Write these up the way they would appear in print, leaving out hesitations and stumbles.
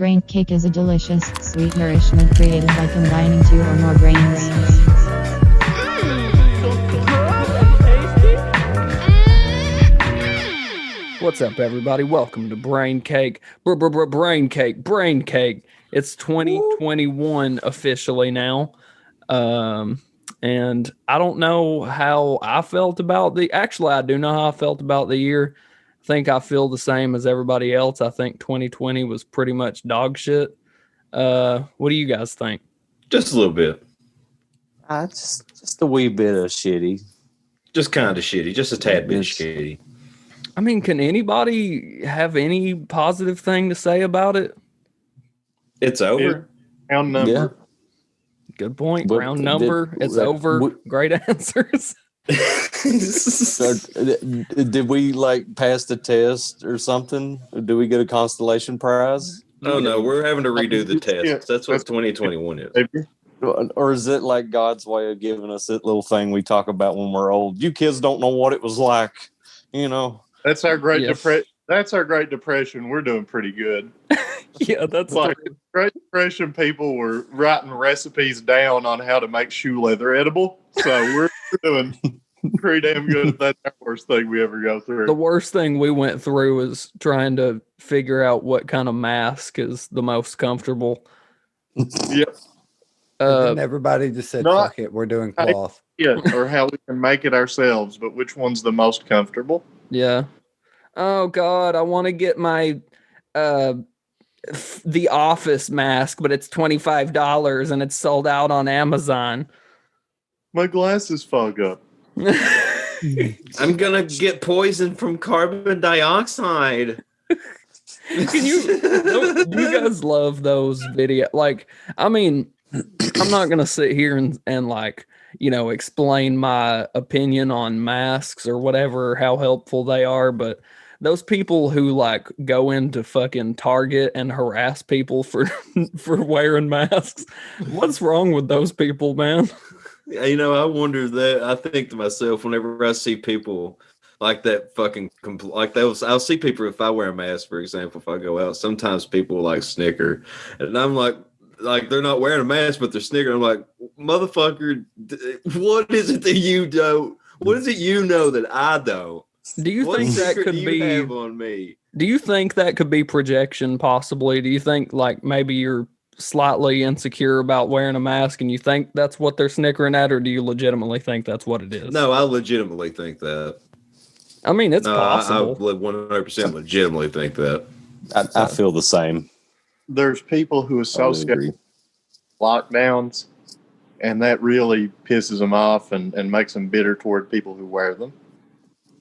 Braincake is a delicious, sweet nourishment created by combining two or more grains. What's up, everybody? Welcome to Braincake. Braincake. It's 2021 officially now. And I don't know how I felt about actually, I do know how I felt about the year. I think I feel the same as everybody else. I think 2020 was pretty much dog shit. What do you guys think? Just a little bit. Just a wee bit of shitty. Just kind of shitty. Just a tad bit shitty. I mean, can anybody have any positive thing to say about it? It's over. Round number. Yeah. Good point. But Round number. It's over. Great answers. Did we pass the test or something? Did we get a constellation prize? Oh no, we're having to redo the test. Yeah. That's what 2021 is. Or is it like God's way of giving us that little thing we talk about when we're old? You kids don't know what it was like, That's our Great Yes. Depression. That's our Great Depression. We're doing pretty good. Yeah, that's Like Great Depression, people were writing recipes down on how to make shoe leather edible. So we're doing pretty damn good. That's the worst thing we ever go through. the worst thing we went through was trying to figure out what kind of mask is the most comfortable. Yep. And then everybody just said, No, fuck it, we're doing cloth. Yeah, or how we can make it ourselves, but which one's the most comfortable? Yeah. Oh God, I want to get my the Office mask, but it's $25 and it's sold out on Amazon. My glasses fog up. I'm gonna get poisoned from carbon dioxide. Do you guys love those videos? I'm not gonna sit here and explain my opinion on masks or whatever, how helpful they are, but those people who go into fucking Target and harass people for wearing masks, what's wrong with those people, man? I wonder that. I think to myself whenever I see people like that fucking I'll see people if I wear a mask, for example, if I go out. Sometimes people snicker, and I'm like they're not wearing a mask, but they're snickering. I'm like, motherfucker, what is it that you don't? What is it you know that I don't? Do you think that could be have on me? Do you think that could be projection possibly? Do you think maybe you're slightly insecure about wearing a mask and you think that's what they're snickering at, or do you legitimately think that's what it is? No, I legitimately think that. I mean, it's possible. I 100% legitimately think that. I feel the same. There's people who associate lockdowns, and that really pisses them off and makes them bitter toward people who wear them.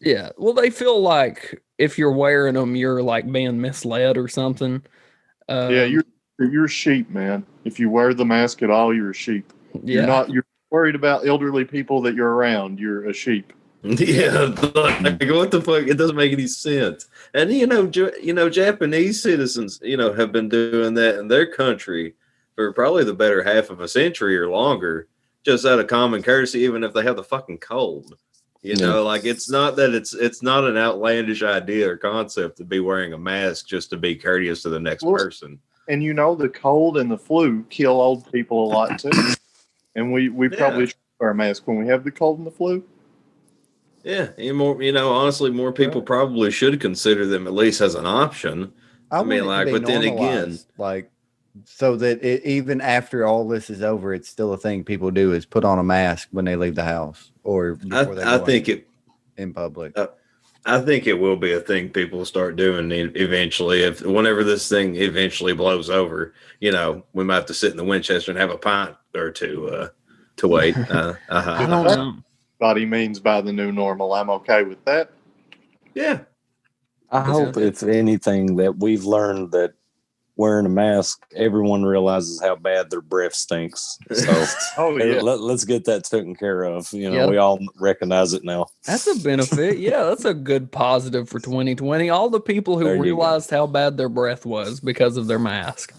Yeah. Well, they feel like if you're wearing them, you're being misled or something. Yeah, you're sheep, man. If you wear the mask at all, you're a sheep. Yeah. You're worried about elderly people that you're around. You're a sheep. Yeah, what the fuck? It doesn't make any sense. And Japanese citizens, have been doing that in their country for probably the better half of a century or longer, just out of common courtesy, even if they have the fucking cold. It's not that it's not an outlandish idea or concept to be wearing a mask just to be courteous to the next person. And the cold and the flu kill old people a lot too. And we probably should wear a mask when we have the cold and the flu. Yeah, and honestly, more people probably should consider them at least as an option. But then again, so that even after all this is over, it's still a thing people do is put on a mask when they leave the house or before they go in public. I think it will be a thing people start doing eventually. Whenever this thing eventually blows over, we might have to sit in the Winchester and have a pint or two to wait. I don't know. Body means by the new normal. I'm okay with that. Yeah. I hope, if anything, that we've learned that wearing a mask, everyone realizes how bad their breath stinks. So let's get that taken care of. We all recognize it now. That's a benefit. Yeah, that's a good positive for 2020. All the people who realized how bad their breath was because of their mask.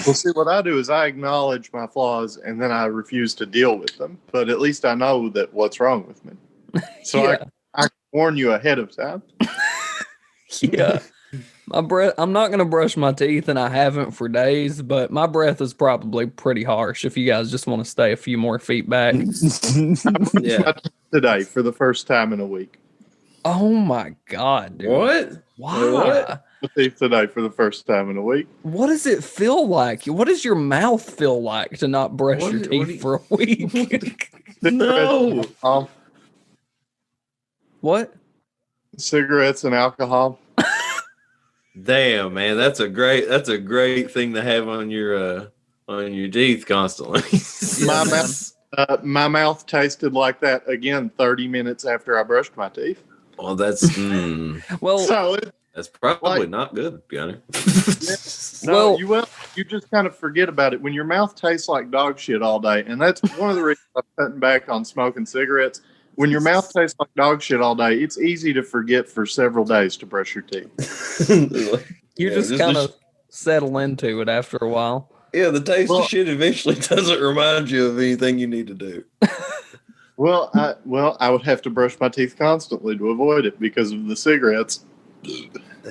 Well, see, what I do is I acknowledge my flaws and then I refuse to deal with them. But at least I know that what's wrong with me. So I can warn you ahead of time. Yeah. My breath. I'm not gonna brush my teeth, and I haven't for days. But my breath is probably pretty harsh. If you guys just want to stay a few more feet back. Yeah. Today for the first time in a week. Oh my god, dude! What? Why? What? Teeth today for the first time in a week. What does it feel like? What does your mouth feel like to not brush your teeth for a week? No. What? Cigarettes and alcohol. Damn, man, that's a great thing to have on your teeth constantly. My mouth tasted like that again 30 minutes after I brushed my teeth. Well, that's well. So that's probably not good, to be honest. No, you just kind of forget about it when your mouth tastes like dog shit all day, and that's one of the reasons I'm cutting back on smoking cigarettes. When your mouth tastes like dog shit all day, it's easy to forget for several days to brush your teeth. You just kind of settle into it after a while. Yeah, the taste of shit eventually doesn't remind you of anything you need to do. I would have to brush my teeth constantly to avoid it because of the cigarettes.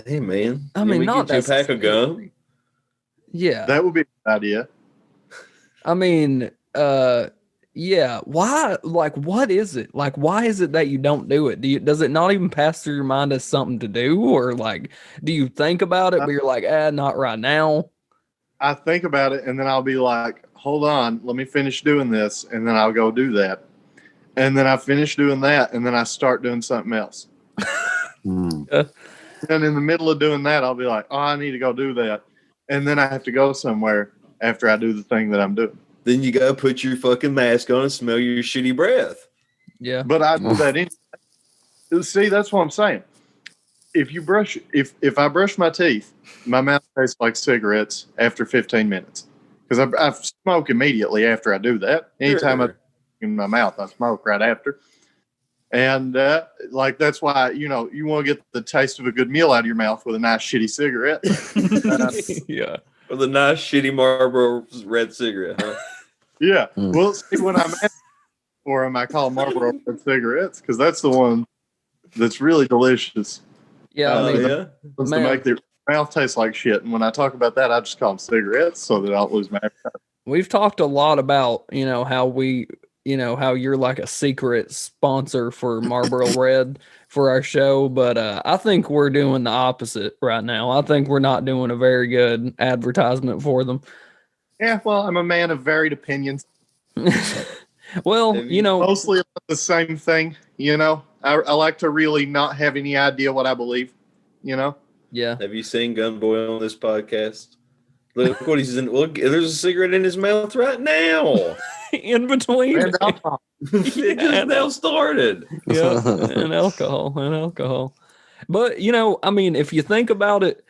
Hey, man. I mean, not get you a pack of gum. Yeah, that would be a good idea. I mean, yeah. Why? Like, what is it? Like, why is it that you don't do it? Does it not even pass through your mind as something to do, or like, do you think about it, but you're like, not right now? I think about it, and then I'll be like, hold on, let me finish doing this, and then I'll go do that. And then I finish doing that, and then I start doing something else. And in the middle of doing that, I'll be like, oh, I need to go do that. And then I have to go somewhere after I do the thing that I'm doing. Then you go put your fucking mask on and smell your shitty breath. Yeah. But I do that anyway. See, that's what I'm saying. If I brush my teeth, my mouth tastes like cigarettes after 15 minutes. Because I smoke immediately after I do that. Anytime I in my mouth, I smoke right after. And that's why, you want to get the taste of a good meal out of your mouth with a nice shitty cigarette. Yeah. With a nice shitty Marlboro red cigarette, huh? Yeah. Well, see, when I'm asking for them, I call them Marlboro red cigarettes because that's the one that's really delicious. Yeah. To make their mouth taste like shit. And when I talk about that, I just call them cigarettes so that I don't lose my appetite. We've talked a lot about, how you're like a secret sponsor for Marlboro Red for our show, but I think we're doing the opposite right now. I think we're not doing a very good advertisement for them. Yeah, well, I'm a man of varied opinions. Well, mostly about the same thing, I like to really not have any idea what I believe, Yeah. Have you seen Gunboi on this podcast? Look what he's in. Look, there's a cigarette in his mouth right now. In between. And alcohol. It just now started. Yeah, and alcohol. But, if you think about it,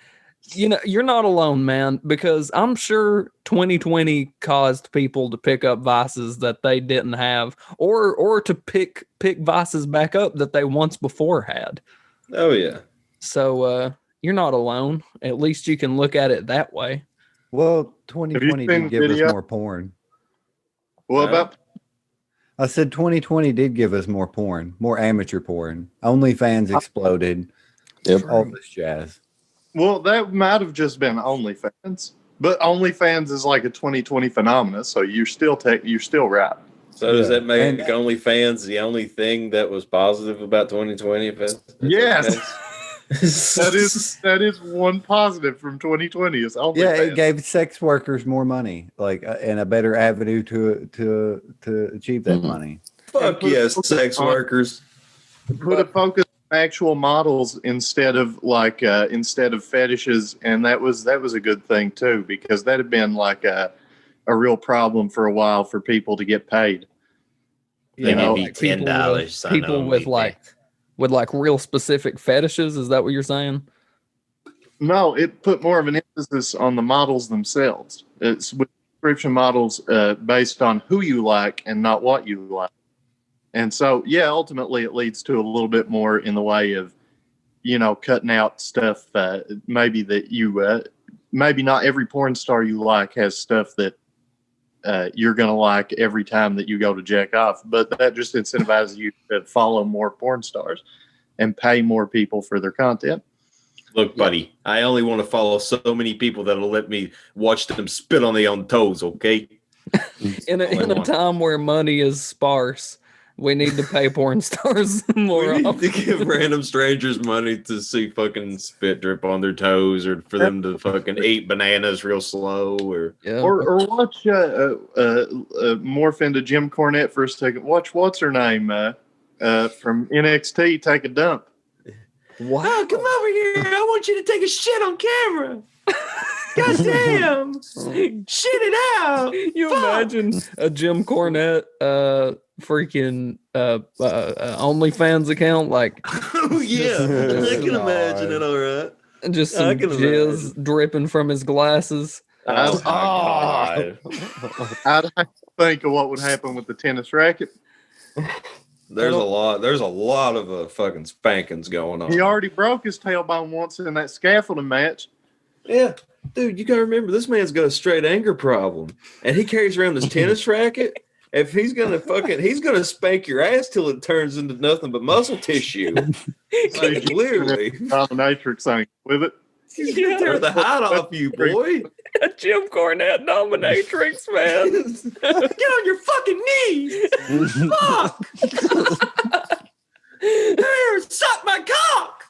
you're not alone, man, because I'm sure 2020 caused people to pick up vices that they didn't have or to pick vices back up that they once before had. Oh, yeah. So you're not alone. At least you can look at it that way. Well, 2020 did give us more porn. What about? I said 2020 did give us more porn, more amateur porn. OnlyFans exploded. Yep. All this jazz. Well, that might have just been OnlyFans, but OnlyFans is like a 2020 phenomenon, so you're still right. So does that make OnlyFans the only thing that was positive about 2020? Yes. That is one positive from 2020 is OnlyFans. Yeah, it gave sex workers more money, and a better avenue to achieve that money. Fuck yes, sex workers. Put a focus on actual models instead of fetishes, and that was a good thing too, because that had been like a real problem for a while for people to get paid. Maybe $10. People with real specific fetishes. Is that what you're saying? No, it put more of an emphasis on the models themselves. It's with subscription models based on who you like and not what you like. And so, ultimately it leads to a little bit more in the way of, cutting out stuff maybe that you, maybe not every porn star you like has stuff that you're going to like every time that you go to jack off, but that just incentivizes you to follow more porn stars and pay more people for their content. Look, buddy, I only want to follow so many people that'll let me watch them spit on their own toes, okay? In a time where money is sparse, we need to pay porn stars more We need often. to give random strangers money to see fucking spit drip on their toes, or for them to fucking eat bananas real slow, or watch morph into Jim Cornette for a second. Watch what's her name from NXT take a dump. Wow. Oh, come over here! I want you to take a shit on camera. God damn! Shit it out! You imagine a Jim Cornette freaking OnlyFans account, like Oh yeah, I can imagine it. All right, just some jizz dripping from his glasses. Oh my god! I'd think of what would happen with the tennis racket. There's a lot of fucking spankings going on. He already broke his tailbone once in that scaffolding match. Yeah, dude, you gotta remember this man's got a straight anger problem, and he carries around this tennis racket. If he's gonna spank your ass till it turns into nothing but muscle tissue. Like literally, dominatrix thing with it. He's gonna tear the hide off you, boy. A Jim Cornette dominatrix, man. Get on your fucking knees. Fuck. Here, suck my cock.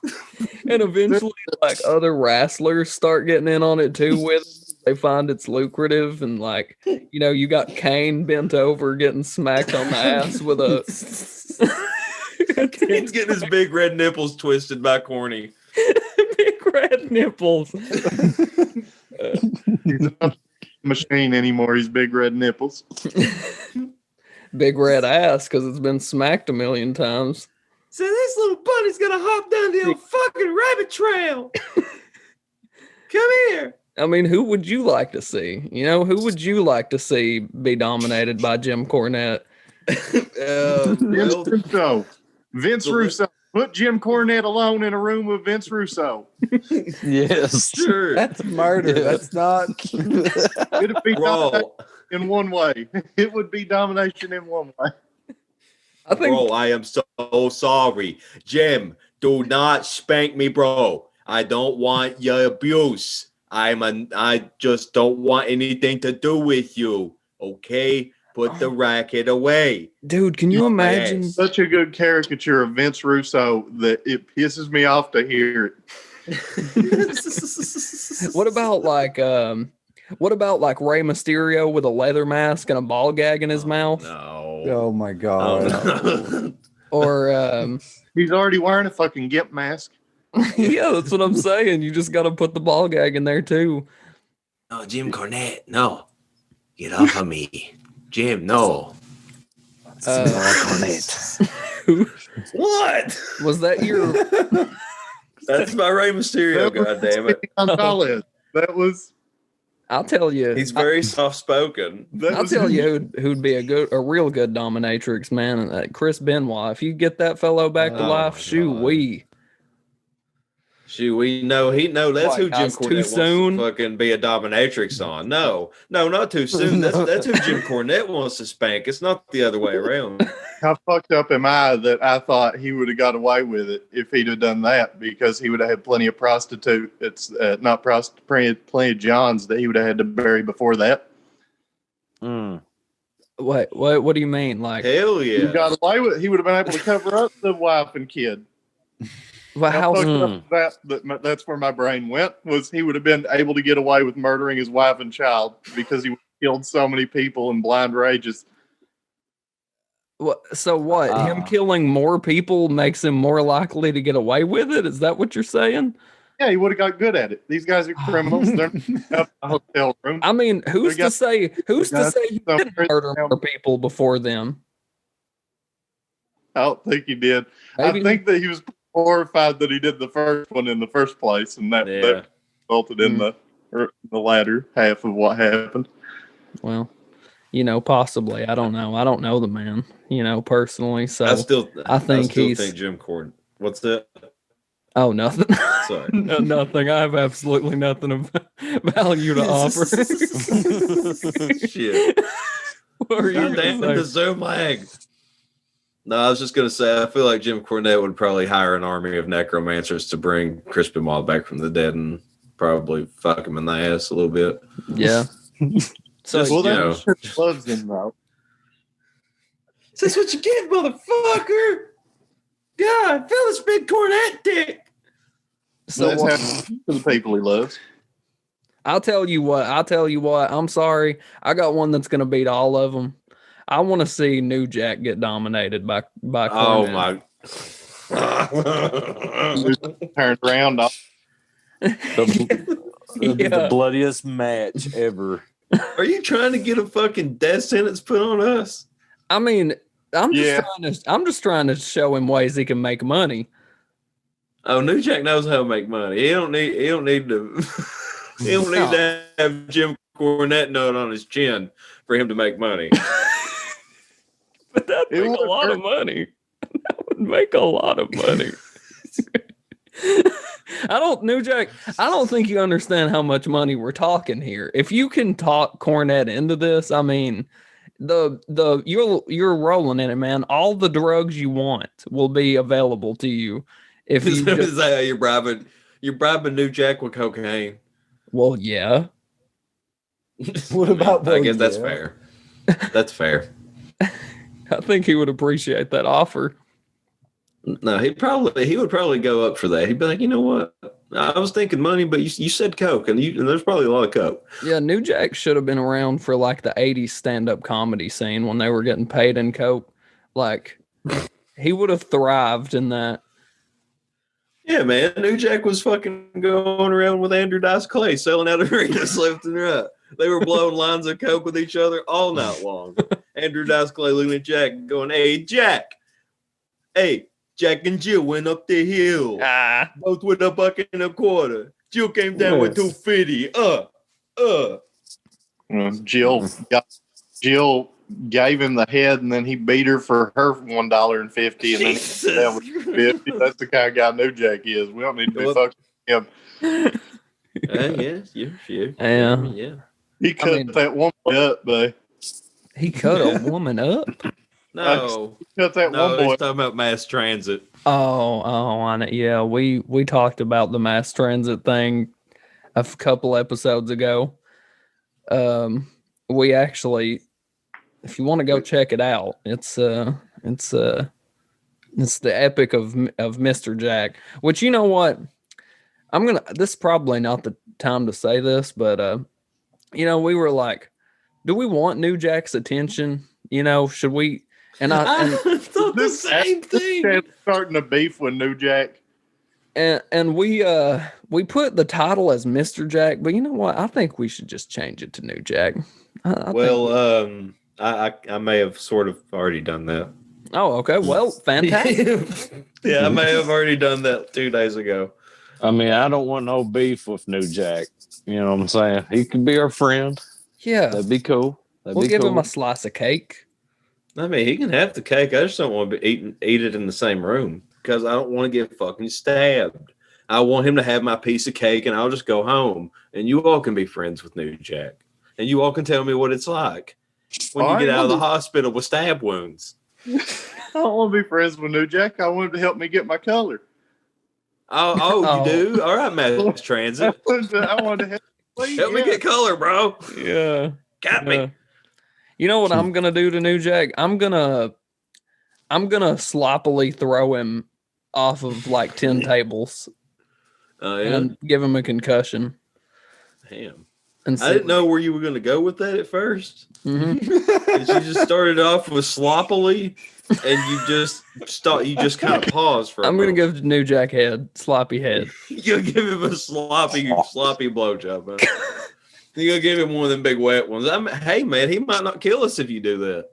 And eventually, like, other wrestlers start getting in on it too. With they find it's lucrative, and like, you know, you got Kane bent over getting smacked on the ass with a. Kane's getting his big red nipples twisted by Corny. Big red nipples. He's not a machine anymore. He's big red nipples. Big red ass because it's been smacked a million times. So this little bunny's gonna hop down the old fucking rabbit trail. Come here. I mean, who would you like to see? You know, who would you like to see be dominated by Jim Cornette? Vince Russo. Put Jim Cornette alone in a room with Vince Russo. Yes. Sure. That's murder. Yeah. That's not. It'd be domination in one way. It would be domination in one way. Bro, I am so sorry. Jim, do not spank me, bro. I don't want your abuse. I just don't want anything to do with you. Okay? Put the racket away. Dude, can you imagine? Such a good caricature of Vince Russo that it pisses me off to hear it. What about like Rey Mysterio with a leather mask and a ball gag in his mouth? No. Oh my god. No. Or he's already wearing a fucking gimp mask. yeah, that's what I'm saying. You just got to put the ball gag in there too. No, Jim Cornette, no. Get off of me. Jim, no. Cornette. What? Was that your... That's my Rey Mysterio, goddammit. That was... I'll tell you. He's very soft-spoken. I'll tell you who'd be a real good dominatrix, man. Chris Benoit. If you get that fellow back to life, shoo-wee. We know that's who Jim Cornette wants soon? to fucking be a dominatrix on. No, not too soon. That's who Jim Cornette wants to spank. It's not the other way around. How fucked up am I that I thought he would have got away with it if he'd have done that, because he would have had plenty of plenty of Johns that he would have had to bury before that. Wait, what do you mean? Like, hell yeah, he got away with it. He would have been able to cover up the wife and kid. Well, that's where my brain went, was he would have been able to get away with murdering his wife and child because he killed so many people in blind rages. So what? Him killing more people makes him more likely to get away with it? Is that what you're saying? Yeah, he would have got good at it. These guys are criminals. They're in a hotel room. I mean, who's to say he didn't murder more people before them? I don't think he did. Maybe. I think that he was horrified that he did the first one in the first place, and that resulted in the latter half of what happened. Well, possibly. I don't know. I don't know the man, personally. So I still think Jim Cornette. What's that? Oh, nothing. Sorry. No, nothing. I have absolutely nothing of value to offer. Shit. What are you damn the Zoom lag. No, I was just gonna say I feel like Jim Cornette would probably hire an army of necromancers to bring Crispin Wall back from the dead and probably fuck him in the ass a little bit. Yeah. So Just, loves him though. That's what you get, motherfucker. God, feel this big Cornette dick. So that's how the people he loves. I'll tell you what. I'm sorry. I got one that's gonna beat all of them. I want to see New Jack get dominated by Cornette. Oh my! Turned around. The bloodiest match ever. Are you trying to get a fucking death sentence put on us? I mean, I'm just trying to show him ways he can make money. Oh, New Jack knows how to make money. He don't need to. He don't need to have Jim Cornette nut on his chin for him to make money. But that'd make a lot of money. That would make a lot of money. New Jack, I don't think you understand how much money we're talking here. If you can talk Cornette into this, I mean, you're rolling in it, man. All the drugs you want will be available to you. If you is that how you're bribing New Jack with cocaine? Well, yeah. What about? I guess that's fair. That's fair. I think he would appreciate that offer. No, he would probably go up for that. He'd be like, you know what? I was thinking money, but you said coke, and there's probably a lot of coke. Yeah, New Jack should have been around for like the 80s stand-up comedy scene when they were getting paid in coke. Like, he would have thrived in that. Yeah, man. New Jack was fucking going around with Andrew Dice Clay selling out arenas left and right. They were blowing lines of coke with each other all night long. Andrew Dice Clay looking at Jack and going, "Hey, Jack. Hey, Jack and Jill went up the hill. Both with a bucket and a quarter. Jill came down with $2.50. Jill gave him the head, and then he beat her for her $1.50, and then he came down with $2.50. That's the kind of guy New Jack is. We don't need to be fucking him. Yeah. He cut that woman up, babe. He cut a woman up? No. He cut that one boy. He's talking about mass transit. I know. Yeah, we talked about the mass transit thing a couple episodes ago. We actually, if you want to go check it out, it's the epic of Mr. Jack. Which, you know what? This is probably not the time to say this, but we were like, do we want New Jack's attention? Should we? And I thought the same thing. Starting to beef with New Jack. And we put the title as Mr. Jack, but you know what? I think we should just change it to New Jack. I may have sort of already done that. Oh, okay. Well, fantastic. Yeah, I may have already done that 2 days ago. I mean, I don't want no beef with New Jack. You know what I'm saying? He could be our friend. Yeah. That'd be cool. We'll give him a slice of cake. I mean, he can have the cake. I just don't want to eat it in the same room because I don't want to get fucking stabbed. I want him to have my piece of cake, and I'll just go home, and you all can be friends with New Jack, and you all can tell me what it's like when you get out of the hospital with stab wounds. I don't want to be friends with New Jack. I want him to help me get my color. Oh, you do? All right, mass transit. I want to help me get color, bro. Yeah. Got me. You know what I'm gonna do to New Jack? I'm gonna sloppily throw him off of like 10 tables. And give him a concussion. Damn. And I didn't know where you were gonna go with that at first. Mm-hmm. And you just started off with sloppily, and you just kind of paused for. I'm gonna give New Jack sloppy head. You'll give him a sloppy blowjob, man. You're gonna give him one of them big wet ones. Hey man, he might not kill us if you do that.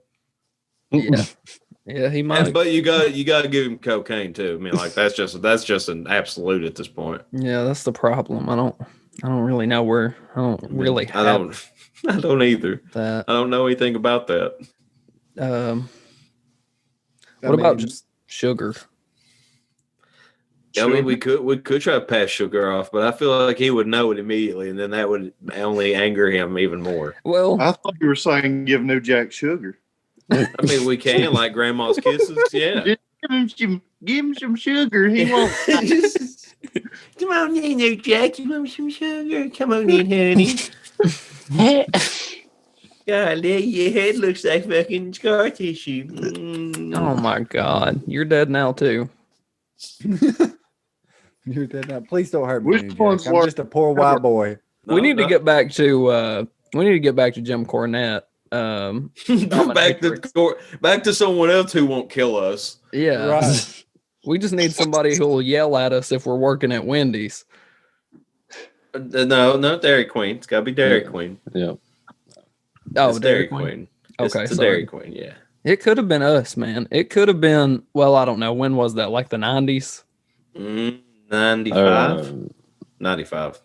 Yeah, he might. But you got to give him cocaine too. I mean, like that's just an absolute at this point. Yeah, that's the problem. I don't really know where. I don't really. I don't either. That I don't know anything about that. What about just sugar? I mean, we could try to pass sugar off, but I feel like he would know it immediately, and then that would only anger him even more. Well, I thought you were saying give New Jack sugar. I mean, we can, like grandma's kisses. Yeah. Just give him some sugar. He won't. Come on in there, Jack. You want some sugar? Come on in, honey. Golly, your head looks like fucking scar tissue. Oh my God. You're dead now too. You're dead now. Please don't hurt me. Which one's I'm just a poor white boy. We need to get back to Jim Cornette. Back to someone else who won't kill us. Yeah. Right. We just need somebody who will yell at us if we're working at Wendy's. No, not Dairy Queen. It's got to be Dairy Queen. Yeah. Oh, it's Dairy Queen. Okay, it's Dairy Queen. Yeah. It could have been us, man. It could have been. Well, I don't know. When was that? Like the 90s? 95. 95.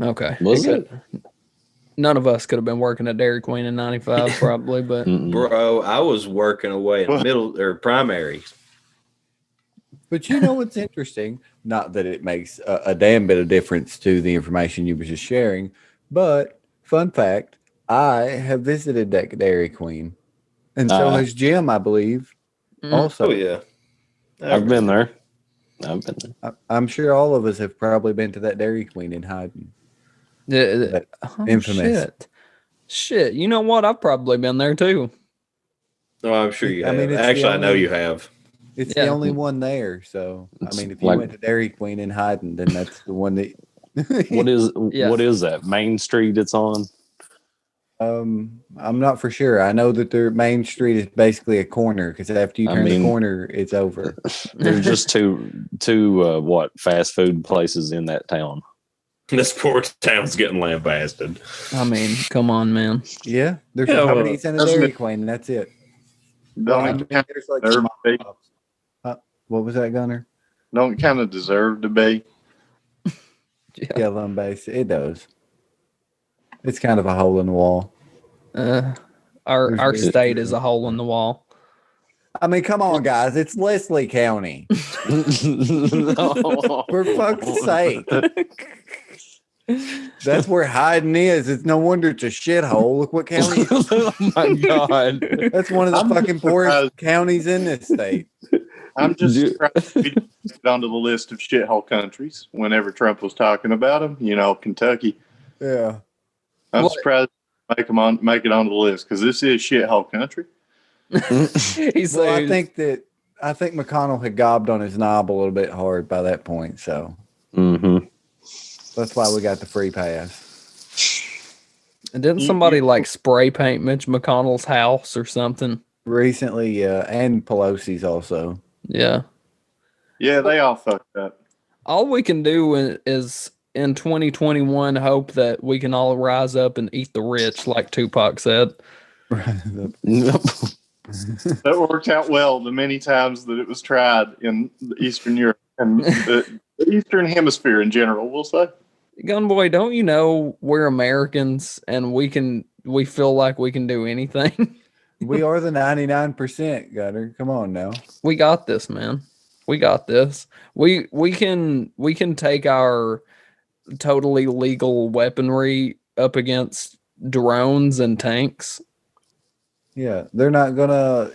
Okay. Was it? None of us could have been working at Dairy Queen in 95, probably. But Bro, I was working away in middle or primary. But you know what's interesting? Not that it makes a damn bit of difference to the information you were just sharing, but fun fact, I have visited that Dairy Queen. And so has Jim, I believe. Also. Oh, yeah. I've been there. I'm sure all of us have probably been to that Dairy Queen in Hyden. Infamous. Shit. You know what? I've probably been there too. Oh, I'm sure you have. I mean, actually, I know you have. It's the only one there. So, I mean, if you went to Dairy Queen in Hyden, then that's the one that. What is that? Main Street it's on? I'm not for sure. I know that their Main Street is basically a corner because after you turn the corner, it's over. There's just two fast food places in that town. This poor town's getting lambasted. I mean, come on, man. Yeah, there's a Hardee's and a Dairy Queen, and that's it. Don't what was that, Gunner? Don't kind of deserve to be. Yeah, base. It does. It's kind of a hole in the wall. Our state is a hole in the wall. I mean, come on, guys. It's Leslie County. For fuck's sake. That's where Hyden is. It's no wonder it's a shithole. Look what county. Oh my God. That's one of the fucking poorest counties in this state. I'm just surprised we didn't get onto the list of shithole countries whenever Trump was talking about them. You know, Kentucky. Yeah. I'm surprised make it onto the list because this is shithole country. I think McConnell had gobbed on his knob a little bit hard by that point, so that's why we got the free pass. And didn't somebody like spray paint Mitch McConnell's house or something recently? Yeah, and Pelosi's also. Yeah. Yeah, they all fucked up. All we can do is in 2021 hope that we can all rise up and eat the rich, like Tupac said. That worked out well the many times that it was tried in Eastern Europe and the Eastern Hemisphere in general, we'll say. Gunboi, don't you know we're Americans and we feel like we can do anything? We are the 99%, Gunner. Come on now. We got this, man. We got this. We can take our totally legal weaponry up against drones and tanks. Yeah, they're not gonna,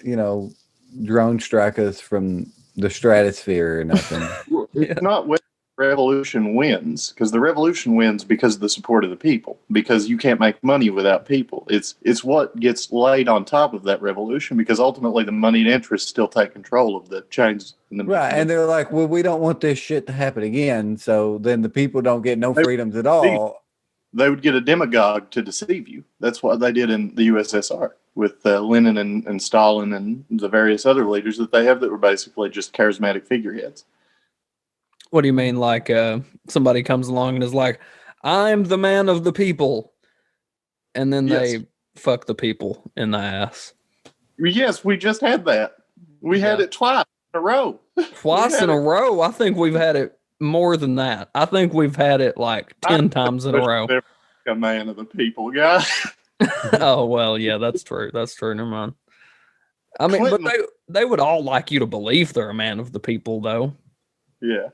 drone strike us from the stratosphere or nothing. It's not when the revolution wins, because the revolution wins because of the support of the people, because you can't make money without people. It's what gets laid on top of that revolution, because ultimately the moneyed interests still take control of the change. Right, and they're like, well, we don't want this shit to happen again, so then the people don't get no freedoms at all. They would get a demagogue to deceive you. That's what they did in the USSR with Lenin and Stalin and the various other leaders that they have that were basically just charismatic figureheads. What do you mean? Like somebody comes along and is like, I'm the man of the people. And then they fuck the people in the ass. Yes, we just had that. We had it twice in a row. Twice in a row? I think we've had it more than that. I think we've had it like 10 times in a row. A man of the people, guy. Oh, well, yeah, that's true. That's true. Never mind. I mean, Clinton, but they would all like you to believe they're a man of the people, though. Yeah.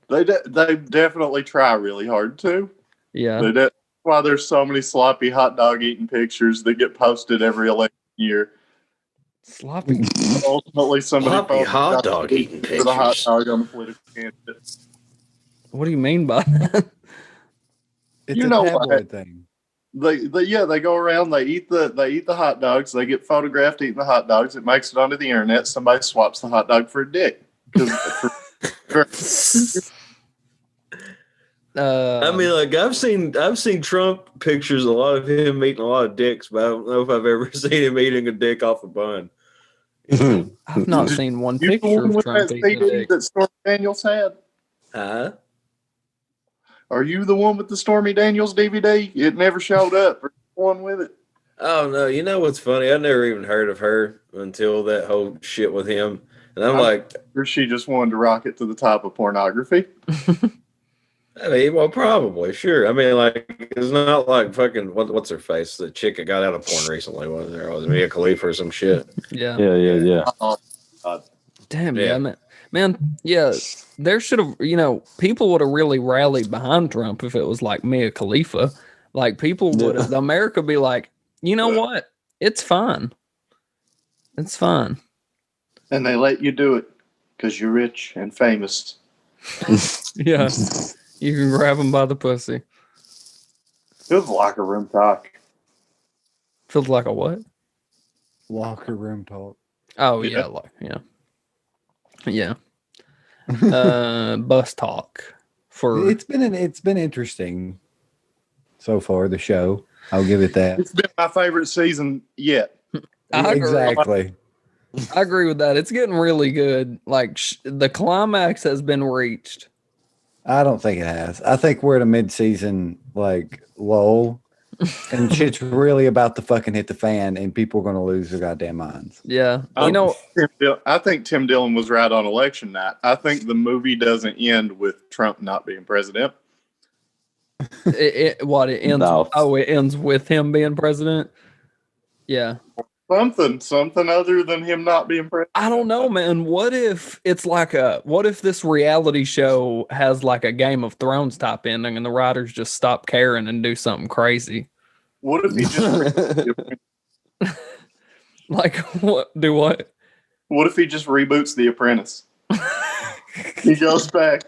They definitely try really hard, too. Yeah. That's why there's so many sloppy hot dog eating pictures that get posted every election year. Sloppy. Ultimately, somebody hot dog eating pictures. For the hot dog on the political candidate. What do you mean by that? It's a tabloid thing. They go around, they eat the hot dogs, they get photographed eating the hot dogs, it makes it onto the internet, somebody swaps the hot dog for a dick. I mean, like I've seen Trump pictures, a lot of him eating a lot of dicks, but I don't know if I've ever seen him eating a dick off a bun. I've not seen one picture of Trump eating a dick. That Stormy Daniels had. Huh? Are you the one with the Stormy Daniels DVD? It never showed up. Or one with it? Oh no! You know what's funny? I never even heard of her until that whole shit with him, and I'm like, or she just wanted to rocket to the top of pornography. I mean, well, probably, sure. I mean, like, it's not like fucking what's her face? The chick that got out of porn recently, wasn't there? Was Mia Khalifa or some shit? Yeah. Damn, yeah, man. Yeah, there should have, people would have really rallied behind Trump if it was like Mia Khalifa. Like, people would have, America be like, you know what? It's fine. It's fine. And they let you do it because you're rich and famous. Yeah. You can grab them by the pussy. Feels like a room talk. Feels like a what? Locker room talk. Oh, yeah. Yeah. Bus talk. It's been interesting so far, the show. I'll give it that. It's been my favorite season yet. Exactly. I agree with that. It's getting really good. Like, the climax has been reached. I don't think it has. I think we're at a mid-season lull, and shit's really about to fucking hit the fan, and people are going to lose their goddamn minds. Yeah, I think Tim Dillon was right on election night. I think the movie doesn't end with Trump not being president. It ends? No. Oh, it ends with him being president. Yeah. Something other than him not being president. I don't know, man. What if it's what if this reality show has like a Game of Thrones type ending and the writers just stop caring and do something crazy? What if he just like what? Do what? What if he just reboots The Apprentice? He goes back.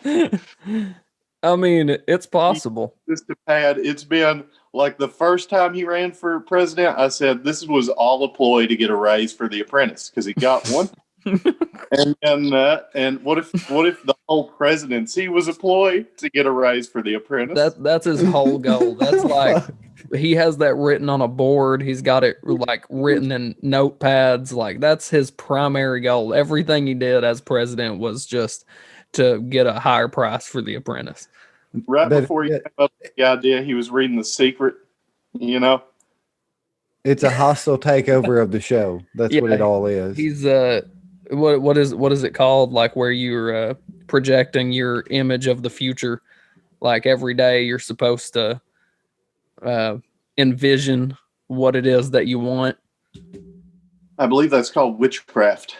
I mean, it's possible. It's been like the first time he ran for president, I said this was all a ploy to get a raise for The Apprentice because he got one. and what if the whole presidency was a ploy to get a raise for The Apprentice? That's his whole goal. That's like he has that written on a board. He's got it like written in notepads. Like that's his primary goal. Everything he did as president was just to get a higher price for The Apprentice. Right before he came up with the idea, he was reading The Secret, It's a hostile takeover of the show. That's what it all is. He's what is it called? Like where you're projecting your image of the future. Like every day you're supposed to envision what it is that you want. I believe that's called witchcraft.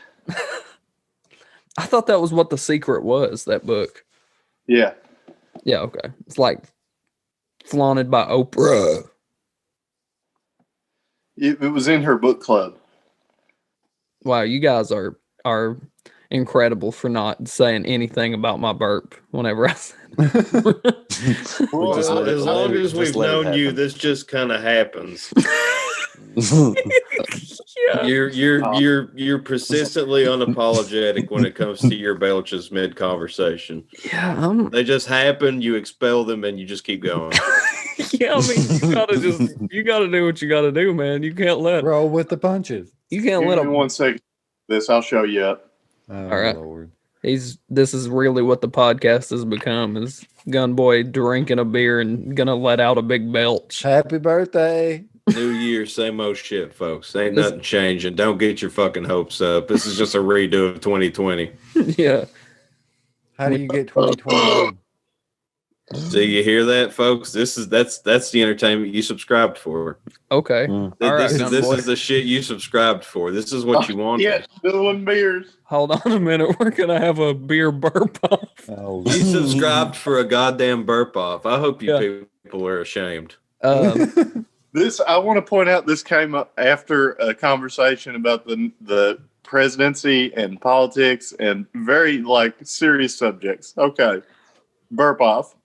I thought that was what The Secret was, that book. Yeah. Yeah, okay. It's like flaunted by Oprah. It was in her book club. Wow, you guys are incredible for not saying anything about my burp whenever I said it. Well, as long as we've known you, this just kind of happens. Yeah. You're persistently unapologetic when it comes to your belches mid conversation. Yeah, they just happen. You expel them, and you just keep going. Yeah, I mean, you gotta do what you gotta do, man. You can't roll with the punches. You can't let them. 1 second. I'll show you up. All right. Lord. This is really what the podcast has become: is Gunboi drinking a beer and gonna let out a big belch. Happy birthday. New year, same old shit, folks. Ain't nothing changing. Don't get your fucking hopes up. This is just a redo of 2020. Yeah. How do you get 2021? So you hear that, folks? That's the entertainment you subscribed for. Okay. This is the shit you subscribed for. This is what you want. Yeah, doing beers. Hold on a minute. We're gonna have a beer burp off. Oh, you subscribed for a goddamn burp off. I hope you people are ashamed. This I want to point out. This came up after a conversation about the presidency and politics and very serious subjects. Okay, burp off.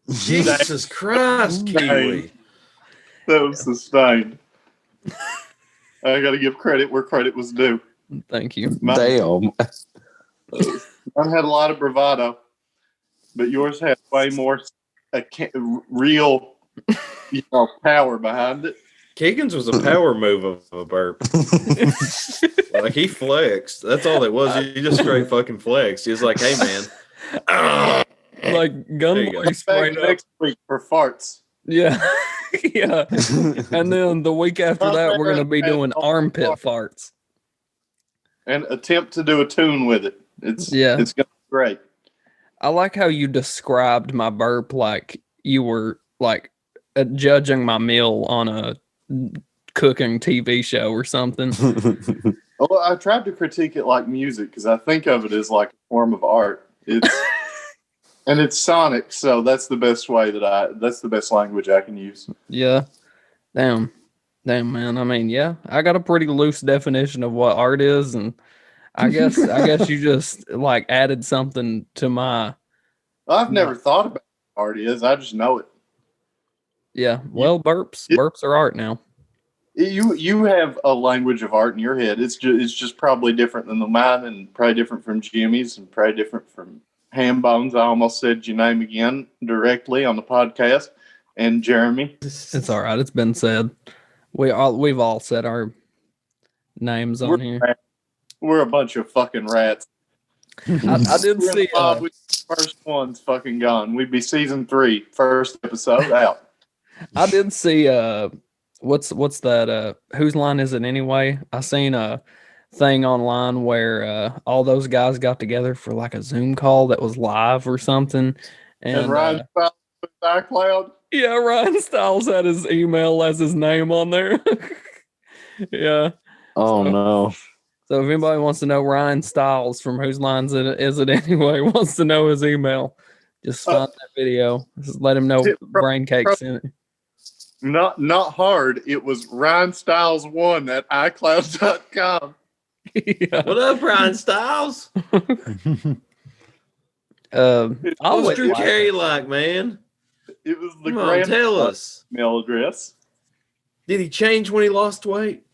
Jesus Christ, Kiwi. That was sustained. I got to give credit where credit was due. Thank you. Damn. Mine had a lot of bravado, but yours had way more real, power behind it. Keegan's was a power move of a burp. Like he flexed. That's all it was. He just straight fucking flexed. He was like, "Hey man." Like Gunboi sprayed up next week for farts. Yeah. Yeah. And then the week after that, we're going to be doing armpit farts. And attempt to do a tune with it. It's going to be great. I like how you described my burp like you were judging my meal on a cooking TV show or something. Well, I tried to critique it like music because I think of it as like a form of art. It's and it's sonic, so that's the best way that's the best language I can use. Yeah. Damn, man. I mean, yeah, I got a pretty loose definition of what art is, and I guess you just added something to my. I've never thought about what art is. I just know it. Yeah. Well, burps are art now. You have a language of art in your head. It's just probably different than mine, and probably different from Jimmy's, and probably different from Ham Bones. I almost said your name again directly on the podcast. And Jeremy. It's all right. It's been said. We've all said our names on here. Rats. We're a bunch of fucking rats. I did see first one's fucking gone. We'd be season 3, first episode out. I did see what's that whose line is it anyway? I seen a thing online where all those guys got together for a Zoom call that was live or something. And Ryan Stiles with iCloud. Yeah, Ryan Stiles had his email as his name on there. Yeah. Oh no. So if anybody wants to know Ryan Stiles from Whose Lines Is It Anyway wants to know his email, just find that video. Just let him know Braincake's in it. Not hard. It was Ryan Stiles 1 at iCloud.com. Yeah. What up, Ryan Stiles? What's Drew Carey like, man? It was the Come on, tell us. Email address. Did he change when he lost weight?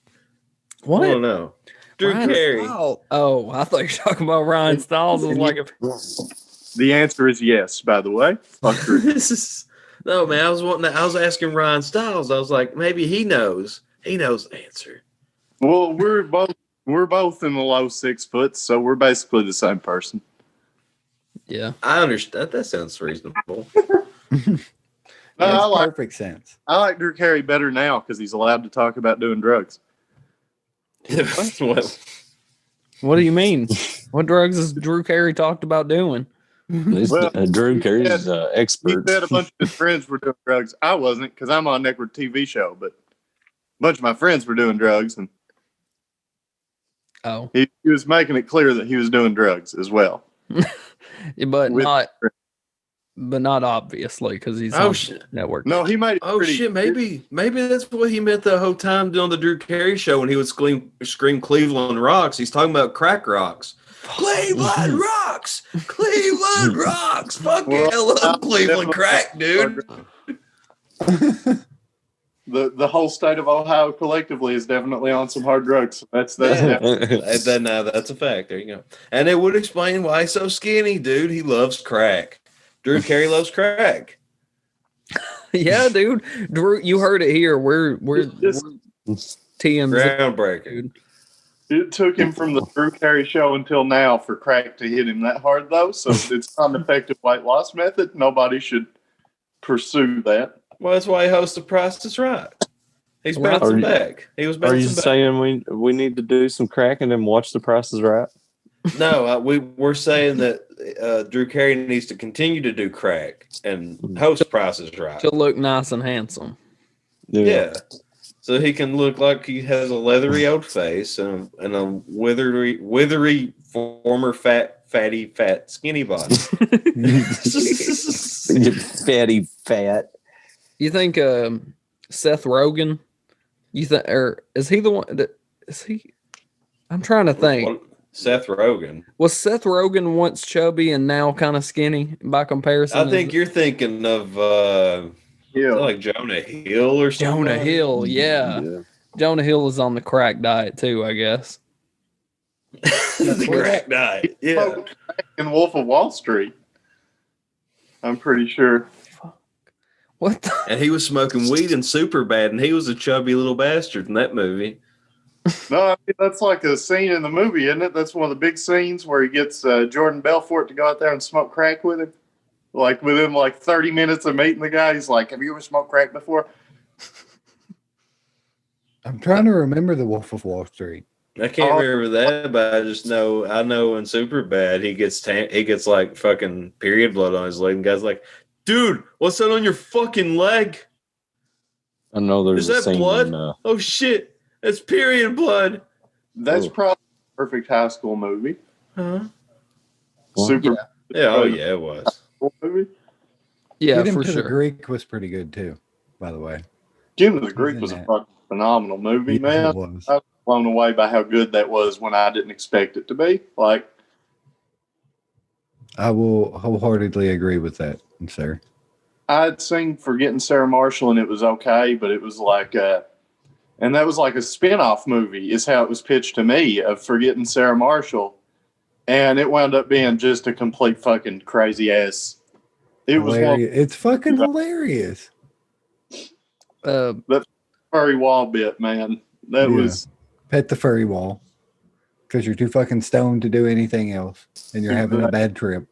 What? I don't know. Drew Carey. Oh, I thought you were talking about Ryan Stiles. The answer is yes, by the way. No, man, I was asking Ryan Stiles. I was like, maybe he knows. He knows the answer. Well, we're both in the low 6 foot, so we're basically the same person. Yeah. I understand. That sounds reasonable. Makes perfect sense. I like Drew Carey better now because he's allowed to talk about doing drugs. What do you mean? What drugs has Drew Carey talked about doing? Drew Carey's expert. He said a bunch of his friends were doing drugs. I wasn't because I'm on a network TV show, but a bunch of my friends were doing drugs, and he was making it clear that he was doing drugs as well. But not obviously because he's on network. No, he made it. Oh shit! Maybe that's what he meant the whole time doing the Drew Carey show when he would scream Cleveland rocks. He's talking about crackrocks. Cleveland rocks. Cleveland rocks. Fuck yeah, I love Cleveland crack, dude. The whole state of Ohio collectively is definitely on some hard drugs. That's a fact. There you go. And it would explain why he's so skinny, dude. He loves crack. Drew Carey loves crack. Yeah, dude. Drew, you heard it here. We're TMZ. Groundbreaker. Dude. It took him from the Drew Carey show until now for crack to hit him that hard, though. So it's not an effective weight loss method. Nobody should pursue that. Well, that's why he hosts The Price is Right. He's bouncing back. He was bouncing back. Are you saying we need to do some cracking and watch The Price is Right? No, we're saying that Drew Carey needs to continue to do crack and host Price is Right. To look nice and handsome. Yeah. So he can look like he has a leathery old face and a withery, former fat, skinny body. You fatty fat. You think Seth Rogen? You think, or is he the one that is he? I'm trying to think. Seth Rogen. Was Seth Rogen once chubby and now kind of skinny by comparison? I think you're thinking of like Jonah Hill or something. Jonah Hill, yeah. Jonah Hill is on the crack diet too, I guess. The crack diet, yeah. In Wolf of Wall Street, I'm pretty sure. What? And he was smoking weed and Superbad, and he was a chubby little bastard in that movie. No, I mean, that's like a scene in the movie, isn't it? That's one of the big scenes where he gets Jordan Belfort to go out there and smoke crack with him. Like within 30 minutes of meeting the guy, he's like, "Have you ever smoked crack before?" I'm trying to remember the Wolf of Wall Street. I can't remember that, but I know in Superbad he gets like fucking period blood on his leg, and guy's like, "Dude, what's that on your fucking leg?" I know there's Is that blood? Oh shit, it's period blood. That's probably a perfect high school movie. Huh? Super. Yeah. Oh yeah, it was. Movie. Yeah, Get Him for to sure. The Greek was pretty good too, by the way. Get Him to the Greek was a fucking phenomenal movie, man. It was. I was blown away by how good that was when I didn't expect it to be. Like, I will wholeheartedly agree with that, sir. I'd seen Forgetting Sarah Marshall and it was okay, but it was like and that was like a spin-off movie is how it was pitched to me of Forgetting Sarah Marshall. And it wound up being just a complete fucking crazy ass. It hilarious. It's fucking hilarious. That furry wall bit, man. That was pet the furry wall because you're too fucking stoned to do anything else, and you're having a bad trip.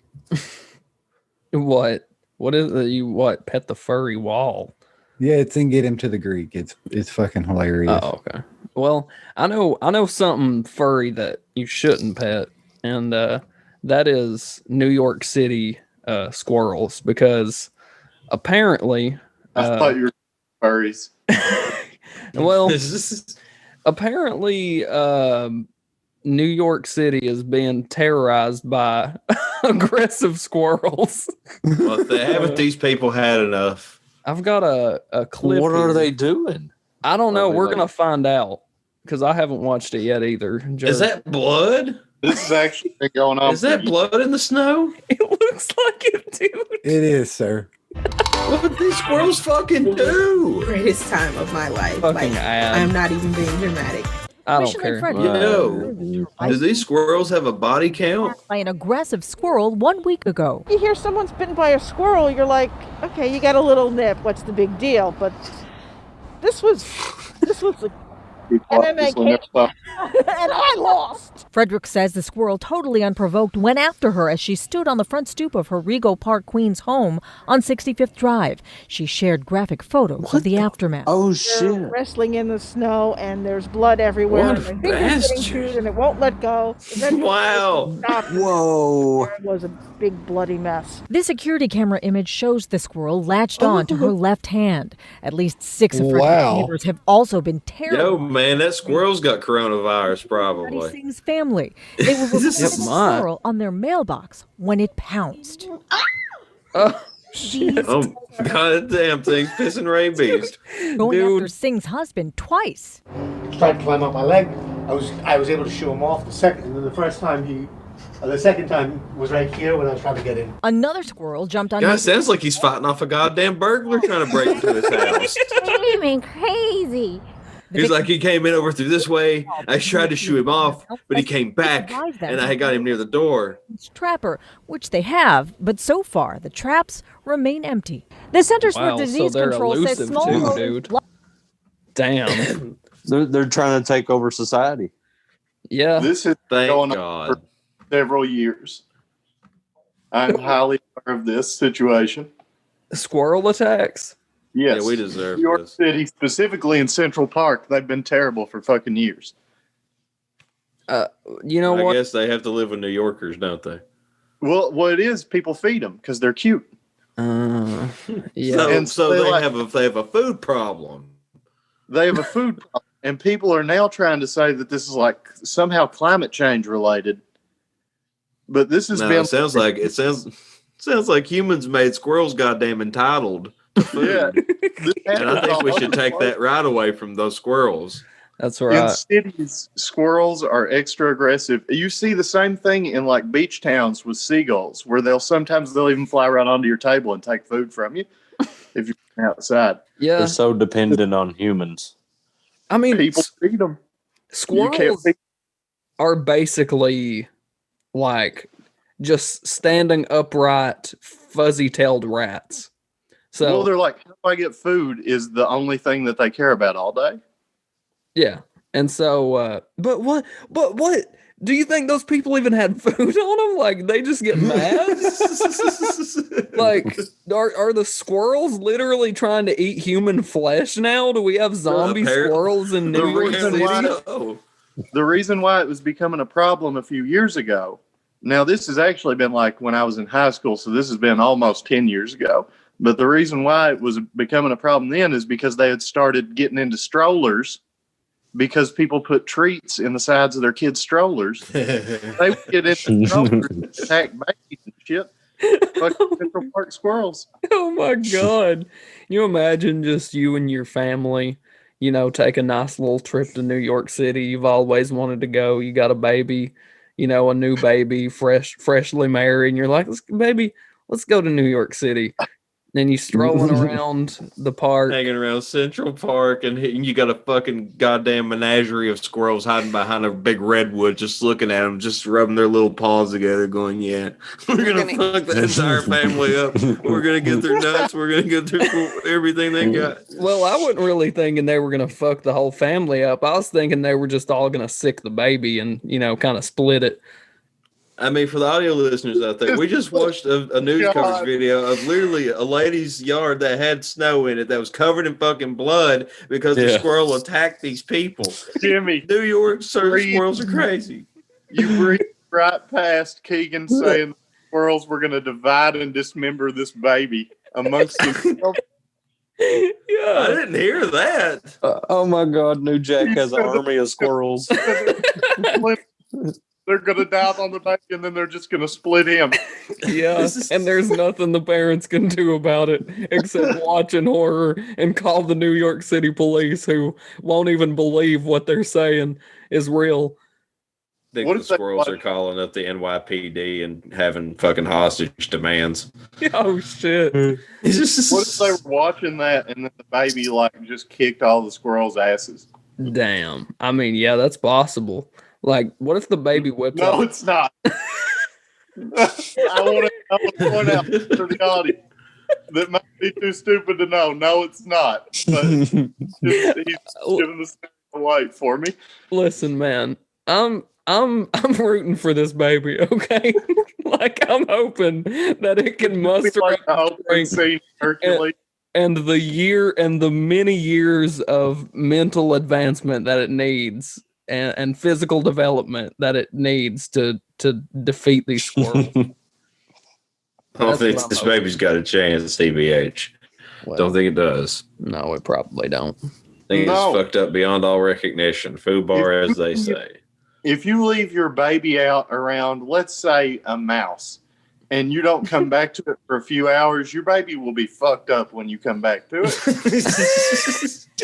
What? What is it? You what? Pet the furry wall? Yeah, it's in Get Him to the Greek. It's fucking hilarious. Oh, okay. Well, I know something furry that you shouldn't pet, and that is New York City squirrels, because apparently I thought you were furries. Well, apparently New York City is being terrorized by aggressive squirrels. Well, haven't these people had enough? I've got a clip. What are they doing? I don't know. We're gonna find out because I haven't watched it yet either. Is that blood? This is actually going on. Is that blood in the snow? It looks like it, dude. It is, sir. What did these squirrels fucking do? Greatest time of my life. Fucking I'm not even being dramatic. I don't care. Do these squirrels have a body count? By an aggressive squirrel 1 week ago. You hear someone's bitten by a squirrel, you're like, okay, you got a little nip. What's the big deal? But this was a MMA cage, and I lost. Frederick says the squirrel, totally unprovoked, went after her as she stood on the front stoop of her Rego Park, Queens home on 65th Drive. She shared graphic photos of the aftermath. Oh, They're wrestling in the snow, and there's blood everywhere. What And my finger's getting chewed, and it won't let go. Wow. Whoa. It was a big bloody mess. This security camera image shows the squirrel latched on to her left hand. At least 6 of Frederick's neighbors have also been terrified. Yo, man, that squirrel's got coronavirus, probably. Singh's family. They were reporting the squirrel on their mailbox when it pounced. Oh, god damn thing's pissing rabies. Going after Singh's husband twice. Tried to climb up my leg. I was able to shoo him off the second, and then the second time was right here when I was trying to get in. Another squirrel jumped on. God, sounds like he's fighting off a goddamn burglar trying to break into his house. Screaming crazy. He's like, he came in over through this way. I tried to shoo him off, but he came back, and I had got him near the door. Trapper, which they have, but so far the traps remain empty. The Centers for Disease Control says small too, dude. Damn. They're trying to take over society. Yeah. This has been going on for several years. I'm highly aware of this situation. Squirrel attacks. Yes. Yeah, we deserve New York this. City, specifically in Central Park, they've been terrible for fucking years. You know what? I guess they have to live with New Yorkers, don't they? Well, what it is, people feed them because they're cute. Yeah. So they have a food problem. They have a food problem, and people are now trying to say that this is like somehow climate change related. But this has been. It sounds Sounds like humans made squirrels goddamn entitled to food. Yeah. And I think we should take that right away from those squirrels. That's right. In cities, squirrels are extra aggressive. You see the same thing in like beach towns with seagulls, where they'll even fly right onto your table and take food from you if you're outside. Yeah, they're so dependent on humans. I mean, people feed them. Squirrels are basically like just standing upright, fuzzy-tailed rats. So, well, they're like, how do I get food is the only thing that they care about all day. Yeah. And so, but what do you think those people even had food on them? Like, they just get mad? Like, are the squirrels literally trying to eat human flesh now? Do we have zombie squirrels in New York City? The reason why it was becoming a problem a few years ago, now this has actually been like when I was in high school, so this has been almost 10 years ago. But the reason why it was becoming a problem then is because they had started getting into strollers because people put treats in the sides of their kids' strollers. They would get into strollers and attack babies and shit. Fucking Central Park squirrels. Oh my God. You imagine just you and your family, you know, take a nice little trip to New York City. You've always wanted to go. You got a baby, you know, a new baby, freshly married, and you're like, let's go to New York City. And you strolling around the park, hanging around Central Park, and you got a fucking goddamn menagerie of squirrels hiding behind a big redwood, just looking at them, just rubbing their little paws together, going, "Yeah, we're gonna fuck the entire family up. We're gonna get their nuts. We're gonna get their everything they got." Well, I wasn't really thinking they were gonna fuck the whole family up. I was thinking they were just all gonna sick the baby and, you know, kind of split it. I mean, for the audio listeners out there, we just watched a news coverage video of literally a lady's yard that had snow in it that was covered in fucking blood because the squirrel attacked these people. Jimmy, New York squirrels are crazy. You breathed right past Keegan saying squirrels were going to divide and dismember this baby amongst themselves. Yeah, I didn't hear that. Oh my God, New Jack has an army of squirrels. They're going to dive on the baby and then they're just going to split him. Yeah, and there's nothing the parents can do about it except watch in horror and call the New York City police, who won't even believe what they're saying is real. What if the squirrels are calling up the NYPD and having fucking hostage demands? Oh, shit. What if they were watching that and then the baby like just kicked all the squirrels' asses? Damn. I mean, yeah, that's possible. Like, what if the baby whips No, out? it's not. I want to point out for the audience that might be too stupid to know. No, it's not. But he's giving the away for me. Listen, man, I'm rooting for this baby. Okay, like I'm hoping that it can muster like up the Hercules. And the year and the many years of mental advancement that it needs. And physical development that it needs to defeat these squirrels. I don't think this baby's got a chance, TBH. Well, don't think it does. No, it probably don't. I think it's fucked up beyond all recognition. Foobar, as they say. If you leave your baby out around, let's say, a mouse, and you don't come back to it for a few hours, your baby will be fucked up when you come back to it.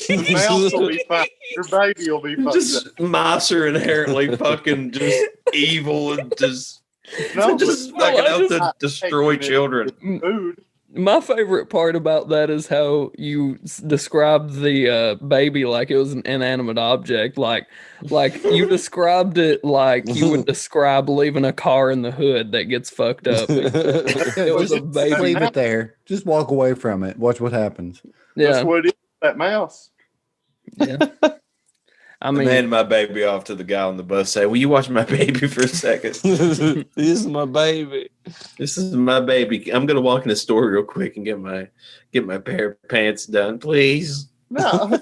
The mouse will be fine. Your baby will be fucked up. Mice are inherently fucking just evil and just out to destroy children. Food. My favorite part about that is how you described the baby like it was an inanimate object. Like you described it like you would describe leaving a car in the hood that gets fucked up. It was a baby. Leave it there. Just walk away from it. Watch what happens. Yeah. That's what it is, that mouse. Yeah. I mean, hand my baby off to the guy on the bus. Say, "Will you watch my baby for a second?" This is my baby. This is my baby. I'm gonna walk in the store real quick and get my pair of pants done, please. No,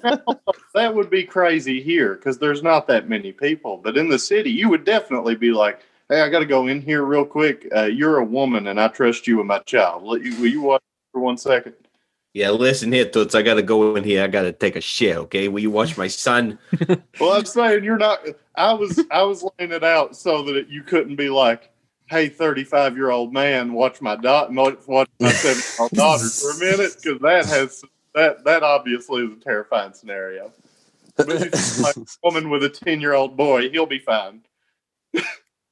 that would be crazy here because there's not that many people. But in the city, you would definitely be like, "Hey, I got to go in here real quick. You're a woman, and I trust you with my child. Will you watch for 1 second?" Yeah, listen here, Toots. I got to go in here. I got to take a shit, okay? Will you watch my son? Well, I'm saying you're not. I was laying it out so that you couldn't be like, hey, 35-year-old man, watch my 7-year-old daughter for a minute, because that obviously is a terrifying scenario. But if it's like a woman with a 10-year-old boy, he'll be fine.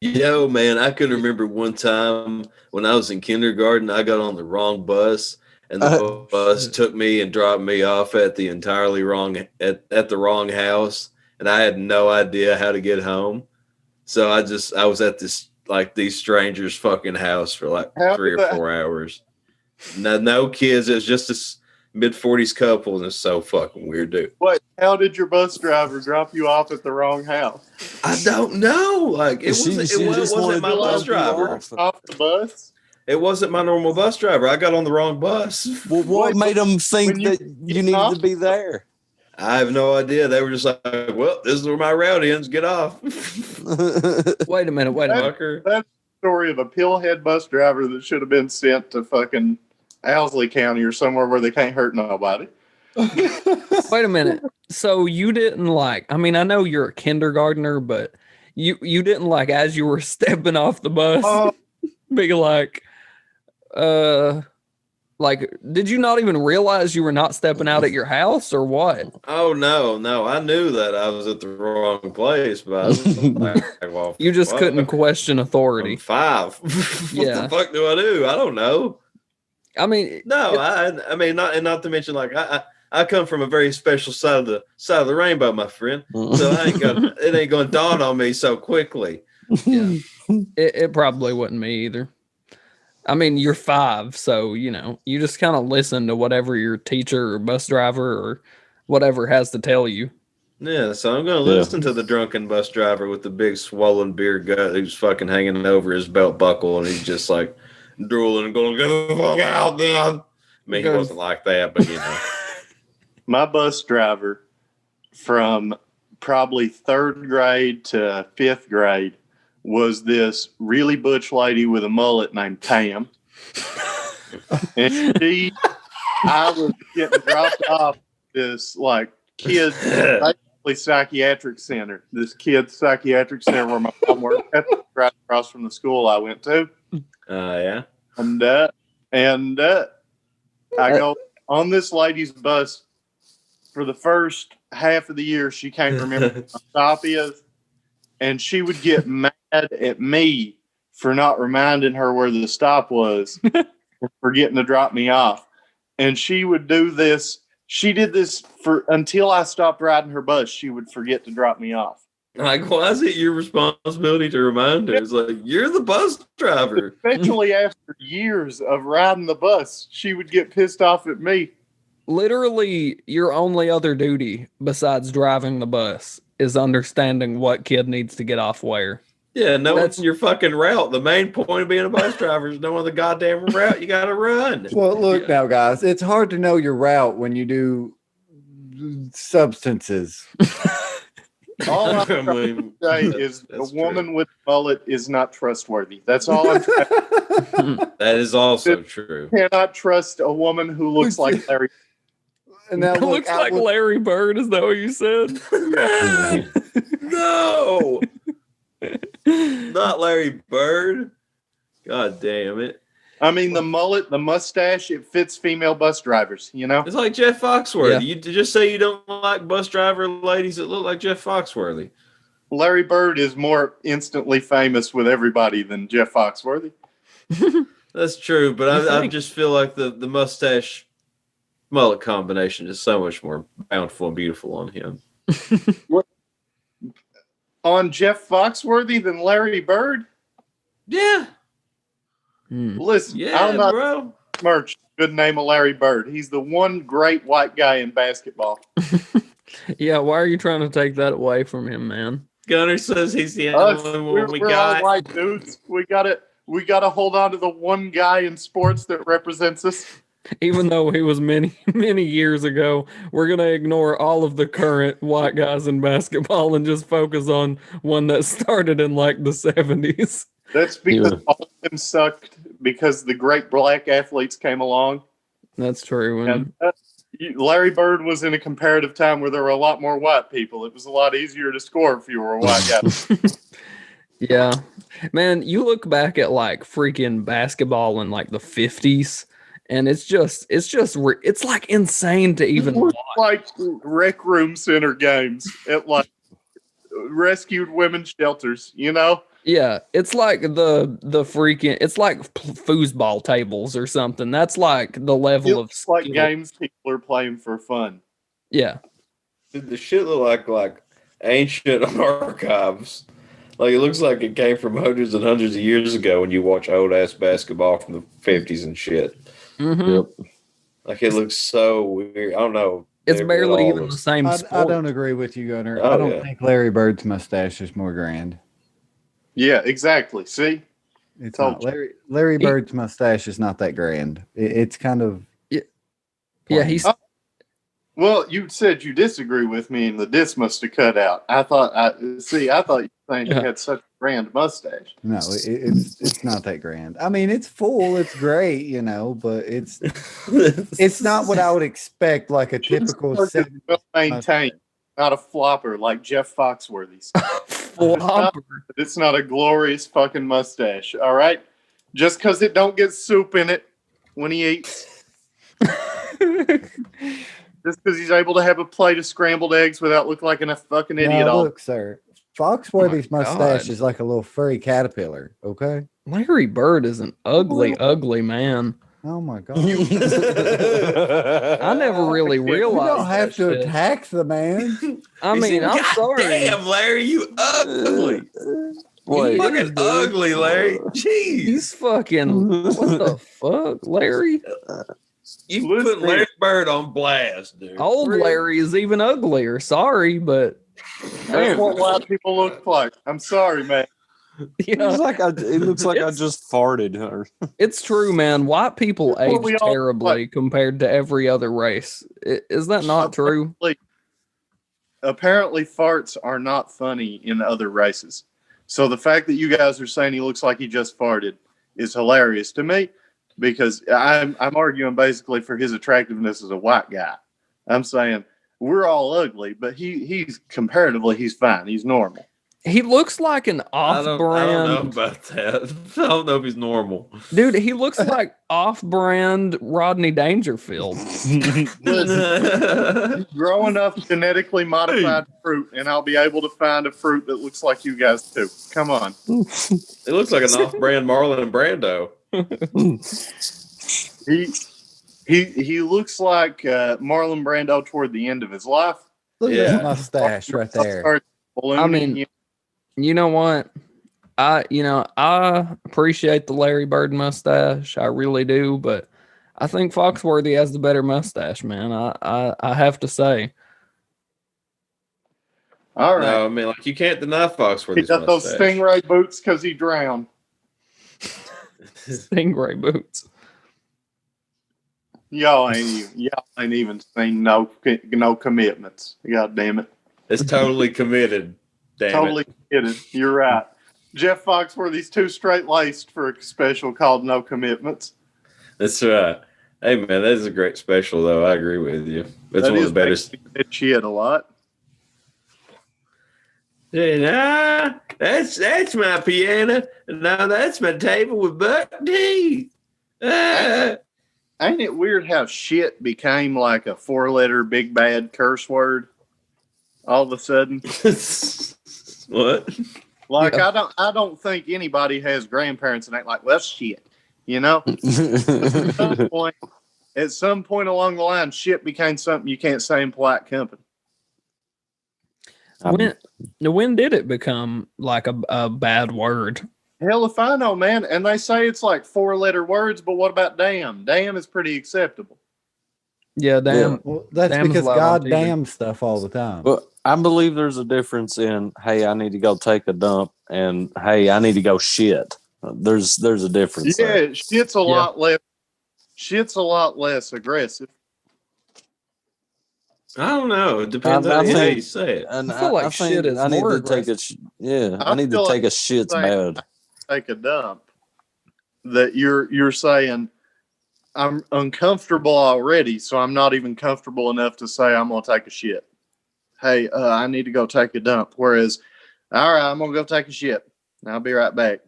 Yo, man, I can remember one time when I was in kindergarten, I got on the wrong bus, and the bus took me and dropped me off at the entirely wrong at the wrong house, and I had no idea how to get home. So I was at these strangers' fucking house for like 3 or 4 hours. No kids. It was just a mid-40s couple, and it's so fucking weird, dude. What? How did your bus driver drop you off at the wrong house? I don't know. Like, it wasn't my bus driver. Off the bus? It wasn't my normal bus driver. I got on the wrong bus. Well, what made them think that you needed to be there? I have no idea. They were just like, well, this is where my route ends. Get off. Wait a minute. That's the story of a pillhead bus driver that should have been sent to fucking Owsley County or somewhere where they can't hurt nobody. Wait a minute. So you didn't I know you're a kindergartner, but you didn't as you were stepping off the bus be did you not even realize you were not stepping out at your house or what? Oh, no. I knew that I was at the wrong place, but I was you just couldn't question authority. I'm 5. What the fuck do I do? I don't know. I mean, no, not to mention, I come from a very special side of the rainbow, my friend. So it ain't gonna dawn on me so quickly. Yeah, it probably wouldn't me either. I mean, you're 5, so you just kind of listen to whatever your teacher or bus driver or whatever has to tell you. Yeah, so I'm gonna listen to the drunken bus driver with the big swollen beer gut who's fucking hanging over his belt buckle, and he's just drooling and going, get the fuck out, man. I mean, he wasn't like that, but My bus driver from probably 3rd grade to 5th grade was this really butch lady with a mullet named Tam. And I was getting dropped off this kids basically psychiatric center. This kids psychiatric center where my mom worked at, right across from the school I went to. Yeah. And I go on this lady's bus for the first half of the year. She can't remember what my stop is, and she would get mad at me for not reminding her where the stop was, for forgetting to drop me off. And she would do this. She did this until I stopped riding her bus. She would forget to drop me off. Why is it your responsibility to remind her? It's you're the bus driver. Eventually, after years of riding the bus, she would get pissed off at me. Literally, your only other duty besides driving the bus is understanding what kid needs to get off where. Yeah, that's your fucking route. The main point of being a bus driver is knowing the goddamn route you got to run. Well, look now, guys, it's hard to know your route when you do substances. All I'm trying to say is a woman with a mullet is not trustworthy. That's all I'm trying to say. That is also true. You cannot trust a woman who looks like Larry. And that looks like Larry Bird, is that what you said? No. Not Larry Bird. God damn it. I mean, the mullet, the mustache, it fits female bus drivers, It's like Jeff Foxworthy. Yeah. You just say you don't like bus driver ladies that look like Jeff Foxworthy. Larry Bird is more instantly famous with everybody than Jeff Foxworthy. That's true, but I just feel like the mustache mullet combination is so much more bountiful and beautiful on him. What? On Jeff Foxworthy than Larry Bird? Yeah. Listen, I'm not merch. Good name of Larry Bird. He's the one great white guy in basketball. Yeah, why are you trying to take that away from him, man? Gunner says he's the only one we got. All white dudes. We gotta hold on to the one guy in sports that represents us. Even though he was many, many years ago, we're going to ignore all of the current white guys in basketball and just focus on one that started in the 70s. That's because all of them sucked because the great black athletes came along. That's true. And Larry Bird was in a comparative time where there were a lot more white people. It was a lot easier to score if you were a white guy. Yeah, man, you look back at like freaking basketball in like the 50s, and it's like insane to even watch. Like rec room center games at like rescued women's shelters, you know? Yeah, it's like the freaking, it's like foosball tables or something. That's like the level of skill. Like games people are playing for fun. Yeah. Dude, the shit look like ancient archives. Like it looks like it came from hundreds and hundreds of years ago when you watch old ass basketball from the 50s and shit. Mm-hmm. Yep. Like it looks so weird. I don't know. It's barely even the same sport. I don't agree with you, Gunner. I don't think Larry Bird's mustache is more grand. Yeah, exactly. See? It's not. Larry Bird's mustache is not that grand. It's kind of... Yeah, he's... Well, you said you disagree with me, and the diss must have cut out. I thought you were saying you had such a grand mustache. No, it's not that grand. I mean, it's full, it's great, you know, but it's not what I would expect, like a typical maintained, not a flopper like Jeff Foxworthy's. Flopper. It's not a glorious fucking mustache. All right, just because it don't get soup in it when he eats. Just because he's able to have a plate of scrambled eggs without looking like a fucking idiot. Look, sir. Foxworthy's mustache is like a little furry caterpillar, okay? Larry Bird is an ugly, ugly man. Oh, my God. I never really realized you don't have to attack the man. I mean, I'm sorry. Damn, Larry, you ugly. You fucking ugly, Larry. Jeez. He's fucking... What the fuck, Larry? You put Larry Bird on blast, dude. Old Larry is even uglier. Sorry, but that's what white people look like. I'm sorry, man. Yeah. It looks like I just farted. It's true, man. White people age terribly compared to every other race. Is that not true? Apparently, farts are not funny in other races. So the fact that you guys are saying he looks like he just farted is hilarious to me. Because I'm arguing basically for his attractiveness as a white guy. I'm saying we're all ugly, but he's comparatively he's fine. He's normal. He looks like an off-brand. I don't know about that. I don't know if he's normal, dude. He looks like off-brand Rodney Dangerfield. Grow enough genetically modified fruit, and I'll be able to find a fruit that looks like you guys too. Come on. It looks like an off-brand Marlon Brando. He looks like Marlon Brando toward the end of his life. Look at that mustache right there. I mean, you know what? I appreciate the Larry Bird mustache. I really do, but I think Foxworthy has the better mustache, man. I have to say. All right. No, I mean, like you can't deny Foxworthy's mustache. He got those stingray boots because he drowned. Stingray boots. Y'all ain't even seen no commitments. God damn it. It's totally committed. Totally committed. You're right. Jeff Foxworthy's too straight laced for a special called No Commitments. That's right. Hey man, that is a great special though. I agree with you. That's one of the better. Shit a lot. Nah, that's my piano. No, that's my table with buck teeth. Ain't it weird how shit became like a 4-letter big bad curse word all of a sudden? What? Like yeah. I don't think anybody has grandparents and ain't like, well, shit. You know? At some point along the line, shit became something you can't say in polite company. When did it become like a bad word? Hell if I know, man. And they say it's like 4-letter words, but what about damn? Damn is pretty acceptable. Yeah, damn. Yeah. Well, that's because God damn stuff all the time. Well, I believe there's a difference in, hey, I need to go take a dump, and hey, I need to go shit. There's a difference. Yeah, there. Shit's a lot less. Shit's a lot less aggressive. I don't know. It depends on how you say it. I feel like shit is more aggressive. I need to take a shit's bad. Take a dump. That you're saying I'm uncomfortable already, so I'm not even comfortable enough to say I'm gonna take a shit. Hey, I need to go take a dump. Whereas, all right, I'm gonna go take a shit. I'll be right back.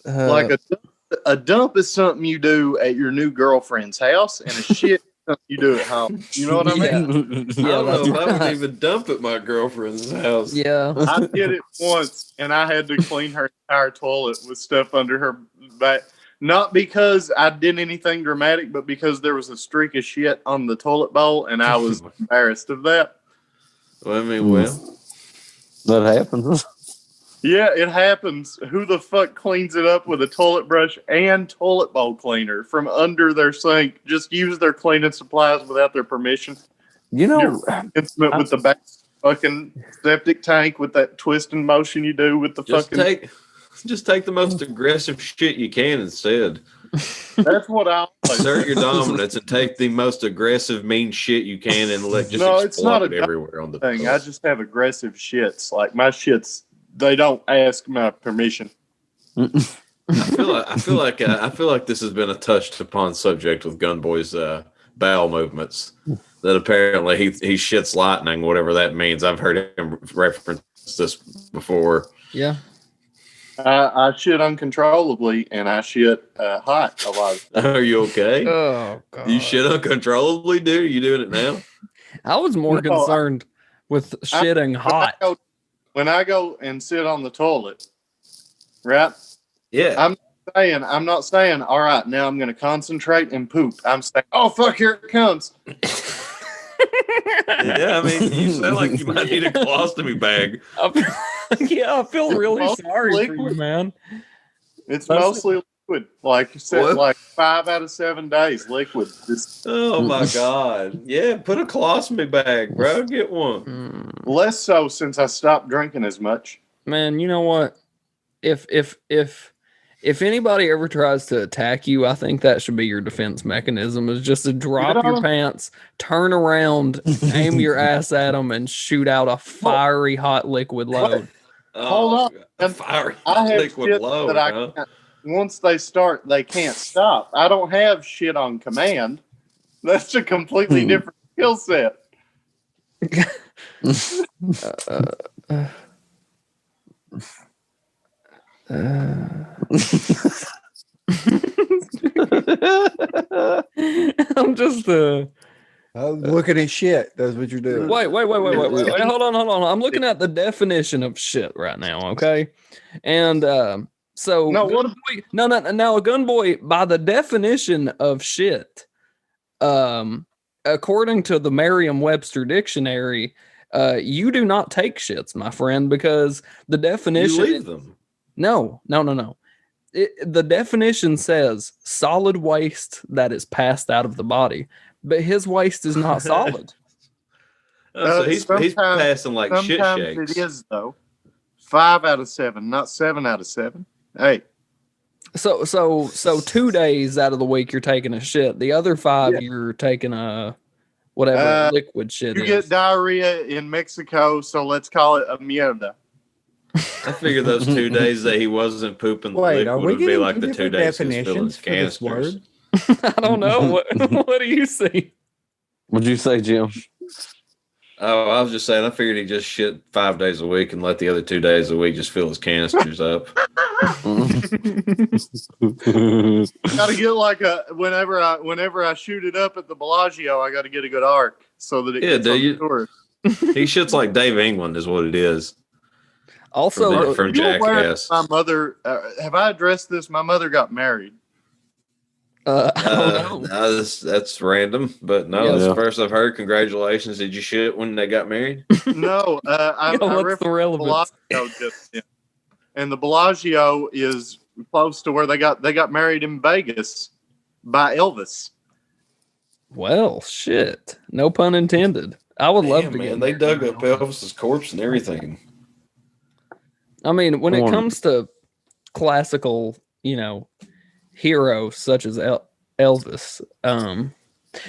Like a dump is something you do at your new girlfriend's house, and a shit is something you do at home. You know what I mean? I don't know if I would even dump at my girlfriend's house. Yeah. I did it once, and I had to clean her entire toilet with stuff under her back. Not because I did anything dramatic, but because there was a streak of shit on the toilet bowl, and I was embarrassed of that. Well, I mean, that happens. Yeah, it happens. Who the fuck cleans it up with a toilet brush and toilet bowl cleaner from under their sink? Just use their cleaning supplies without their permission. You know, intimate with the back fucking septic tank with that twisting motion you do with the just take the most aggressive shit you can instead. That's what I assert your dominance and take the most aggressive, mean shit you can and it's not it everywhere on the thing. I just have aggressive shits. Like my shits, they don't ask my permission. I feel like this has been a touched upon subject with Gunboi's bowel movements. That apparently he shits lightning, whatever that means. I've heard him reference this before. Yeah. I shit uncontrollably, and I shit hot a lot. Are you okay? Oh, God. You shit uncontrollably, dude? Are you doing it now? I was more concerned with shitting hot. When I go and sit on the toilet, right? Yeah. I'm not saying, all right, now I'm going to concentrate and poop. I'm saying, oh, fuck, here it comes. Yeah, I mean, you sound like you might need a colostomy bag. I feel really sorry for you, man. It's mostly liquid. Like you said, like 5 out of 7 days, liquid. Oh, my God. Yeah, put a colostomy bag, bro. Get one. Less so since I stopped drinking as much. Man, you know what? If anybody ever tries to attack you, I think that should be your defense mechanism, is just to drop your pants, turn around, aim your ass at them, and shoot out a fiery hot liquid load. Hold on. A fiery hot liquid load, that once they start, they can't stop. I don't have shit on command. That's a completely different skill set. I'm just looking at shit. That's what you're doing. Wait. Hold on. I'm looking at the definition of shit right now, okay? And so now a Gunboi, by the definition of shit, according to the Merriam-Webster dictionary, you do not take shits, my friend, because the definition. You leave them. No. The definition says solid waste that is passed out of the body, but his waste is not solid. So he's passing like shit shakes. It is though. 5 out of 7, not 7 out of 7. Hey. So 2 days out of the week you're taking a shit. The other 5 you're taking a whatever liquid shit. You get diarrhea in Mexico, so let's call it a mierda. I figured those 2 days that he wasn't pooping the liquid would be like the 2 days he was filling his canisters. I don't know. What do you see? What'd you say, Jim? Oh, I was just saying, I figured he just shit 5 days a week and let the other 2 days a week just fill his canisters up. Gotta get like whenever I shoot it up at the Bellagio, I gotta get a good arc so that it gets on the tour. He shits like Dave England is what it is. Also, from Jackass. My mother, have I addressed this? My mother got married. I don't know. That's random, but no, that's the first I've heard. Congratulations. Did you shit when they got married? No, I what's the relevance? And the Bellagio is close to where they got married in Vegas by Elvis. Well, shit. No pun intended. I would love to get. They dug up Elvis's corpse and everything. I mean, when it comes to classical, heroes such as Elvis,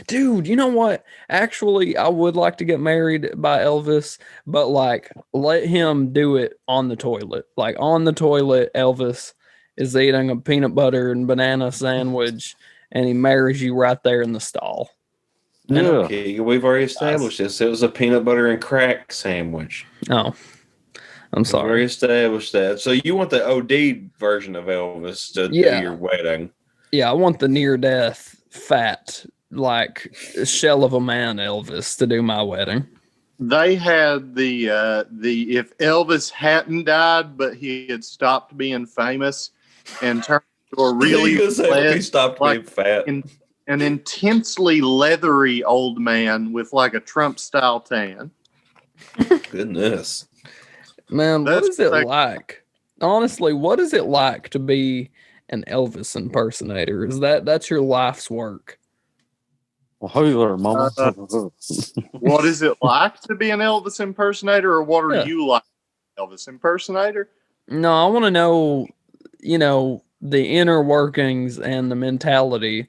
dude, you know what? Actually, I would like to get married by Elvis, but like, let him do it on the toilet. Like on the toilet, Elvis is eating a peanut butter and banana sandwich, and he marries you right there in the stall. No, we've already established this. It was a peanut butter and crack sandwich. Oh, I'm sorry. We've already established that. So you want the OD version of Elvis to do your wedding? Yeah, I want the near-death, fat, like shell of a man Elvis to do my wedding. They had the if Elvis hadn't died, but he had stopped being famous and turned into a really he stopped being fat. An intensely leathery old man with like a Trump style tan. Goodness. Man, what is it like? Honestly, what is it like to be an Elvis impersonator? That's your life's work? What is it like to be an Elvis impersonator, or what are you like, Elvis impersonator? No, I want to know, the inner workings and the mentality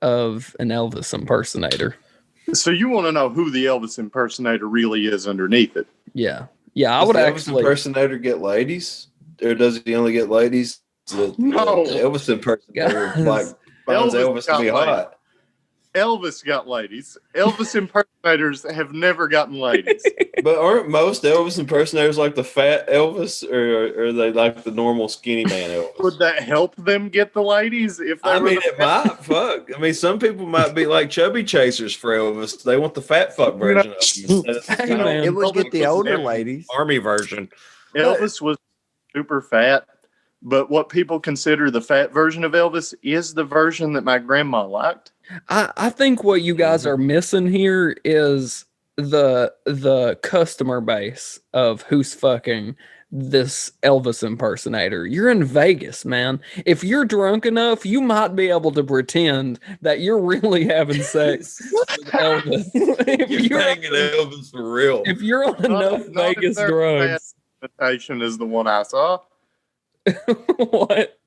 of an Elvis impersonator. So you want to know who the Elvis impersonator really is underneath it? Yeah. Yeah, I would actually. Does the impersonator get ladies? Or does he only get ladies? No. The Elvis impersonator finds Elvis to be hot. Elvis got ladies. Elvis impersonators have never gotten ladies. But aren't most Elvis impersonators like the fat Elvis, or are they like the normal skinny man Elvis? Would that help them get the ladies? If they it might. Fuck. I mean, some people might be like chubby chasers for Elvis. They want the fat fuck version of him. It would get the older ladies. Army version. Elvis was super fat, but what people consider the fat version of Elvis is the version that my grandma liked. I think what you guys are missing here is the customer base of who's fucking this Elvis impersonator. You're in Vegas, man. If you're drunk enough, you might be able to pretend that you're really having sex with Elvis. You're banging Elvis for real. If you're on enough Vegas drugs. Imitation is the one I saw. What?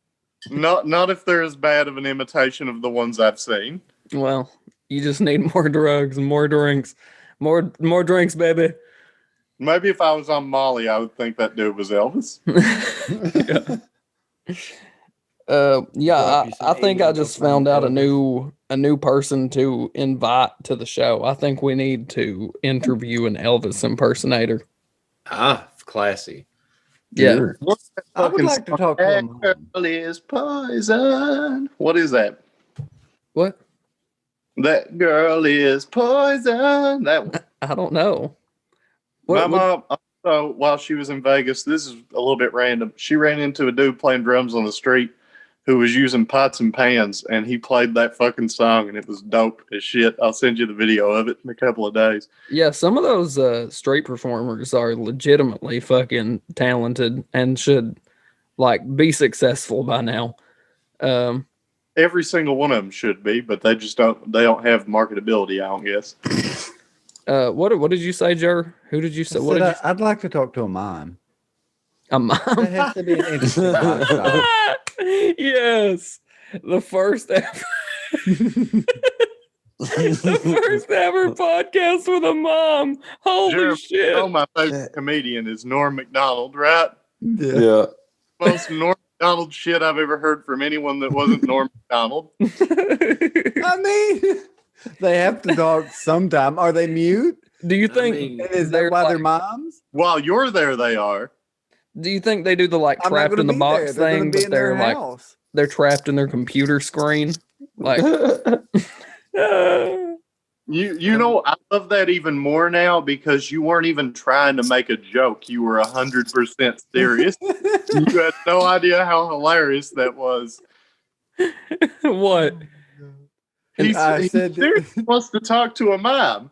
Not if they're as bad of an imitation of the ones I've seen. Well, you just need more drugs and more drinks. More drinks, baby. Maybe if I was on Molly, I would think that dude was Elvis. I think I just found out a new person to invite to the show. I think we need to interview an Elvis impersonator. Classy. Yeah. I would like to talk to him. Girl is poison. What is that? What? That girl is poison. That I don't know. My mom, also, while she was in Vegas, this is a little bit random. She ran into a dude playing drums on the street who was using pots and pans, and he played that fucking song, and it was dope as shit. I'll send you the video of it in a couple of days. Yeah, some of those street performers are legitimately fucking talented and should be successful by now. Every single one of them should be, but they just don't. They don't have marketability, I don't guess. What did you say, Jer? Who did you say? I'd like to talk to a mime. A mime? That has to be an interesting lifestyle. Yes, the first ever. The first ever podcast with a mom. Holy shit! Oh, my favorite comedian is Norm Macdonald, right? Yeah. Most Norm Macdonald shit I've ever heard from anyone that wasn't Norm Macdonald. I mean, they have to talk sometime. Are they mute? Do you think is that why they're moms? While you're there, they are. Do you think they do the trapped in the box thing, but they're trapped in their computer screen? You know, I love that even more now because you weren't even trying to make a joke. You were 100% serious. You had no idea how hilarious that was. What? He seriously wants to talk to a mime.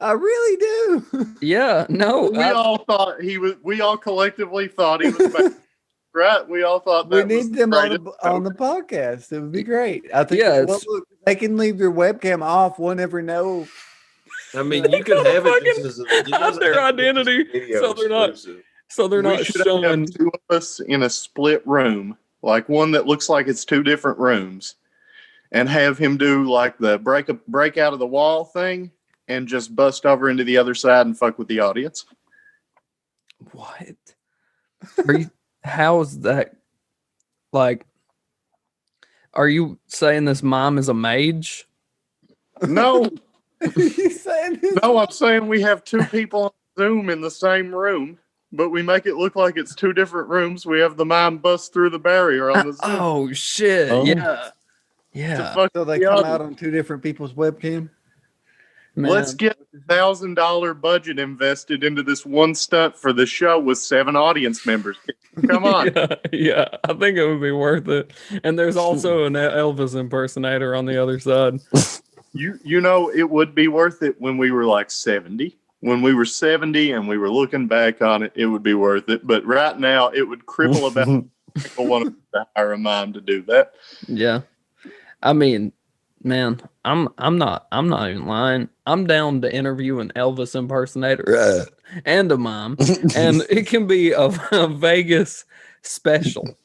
I really do. Yeah, no. We all collectively thought he was right. We all thought that we need them on the podcast. It would be great. I think they can leave your webcam off. We'll never know. I mean, you could have it hide their identity, so they're not showing. Have two of us in a split room, like one that looks like it's two different rooms, and have him do like the break out of the wall thing. And just bust over into the other side and fuck with the audience. What? How is that? Are you saying this mime is a mage? No, No, I'm saying we have two people on Zoom in the same room, but we make it look like it's two different rooms. We have the mime bust through the barrier on the Zoom. Oh shit! Oh. Yeah, yeah. So they come out on two different people's webcam. Man. Let's get $1,000 budget invested into this one stunt for the show with 7 audience members. Come on. Yeah, I think it would be worth it. And there's also an Elvis impersonator on the other side. You know, it would be worth it when we were like 70. When we were 70 and we were looking back on it, it would be worth it. But right now, it would cripple about people wanting to hire a mime to do that. Yeah, I mean, man, I'm not even lying. I'm down to interview an Elvis impersonator and a mime, and it can be a Vegas special.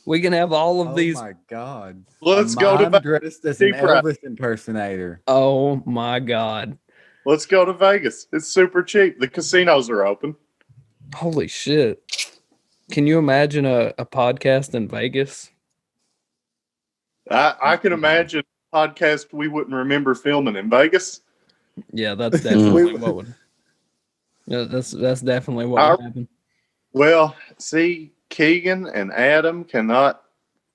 We can have all of these. Oh my god! Let's go to dressed as an Elvis impersonator. Oh my god! Let's go to Vegas. It's super cheap. The casinos are open. Holy shit! Can you imagine a podcast in Vegas? I can imagine a podcast we wouldn't remember filming in Vegas. Yeah, that's definitely what would. Yeah, that's definitely what would happen. Well, see, Keegan and Adam cannot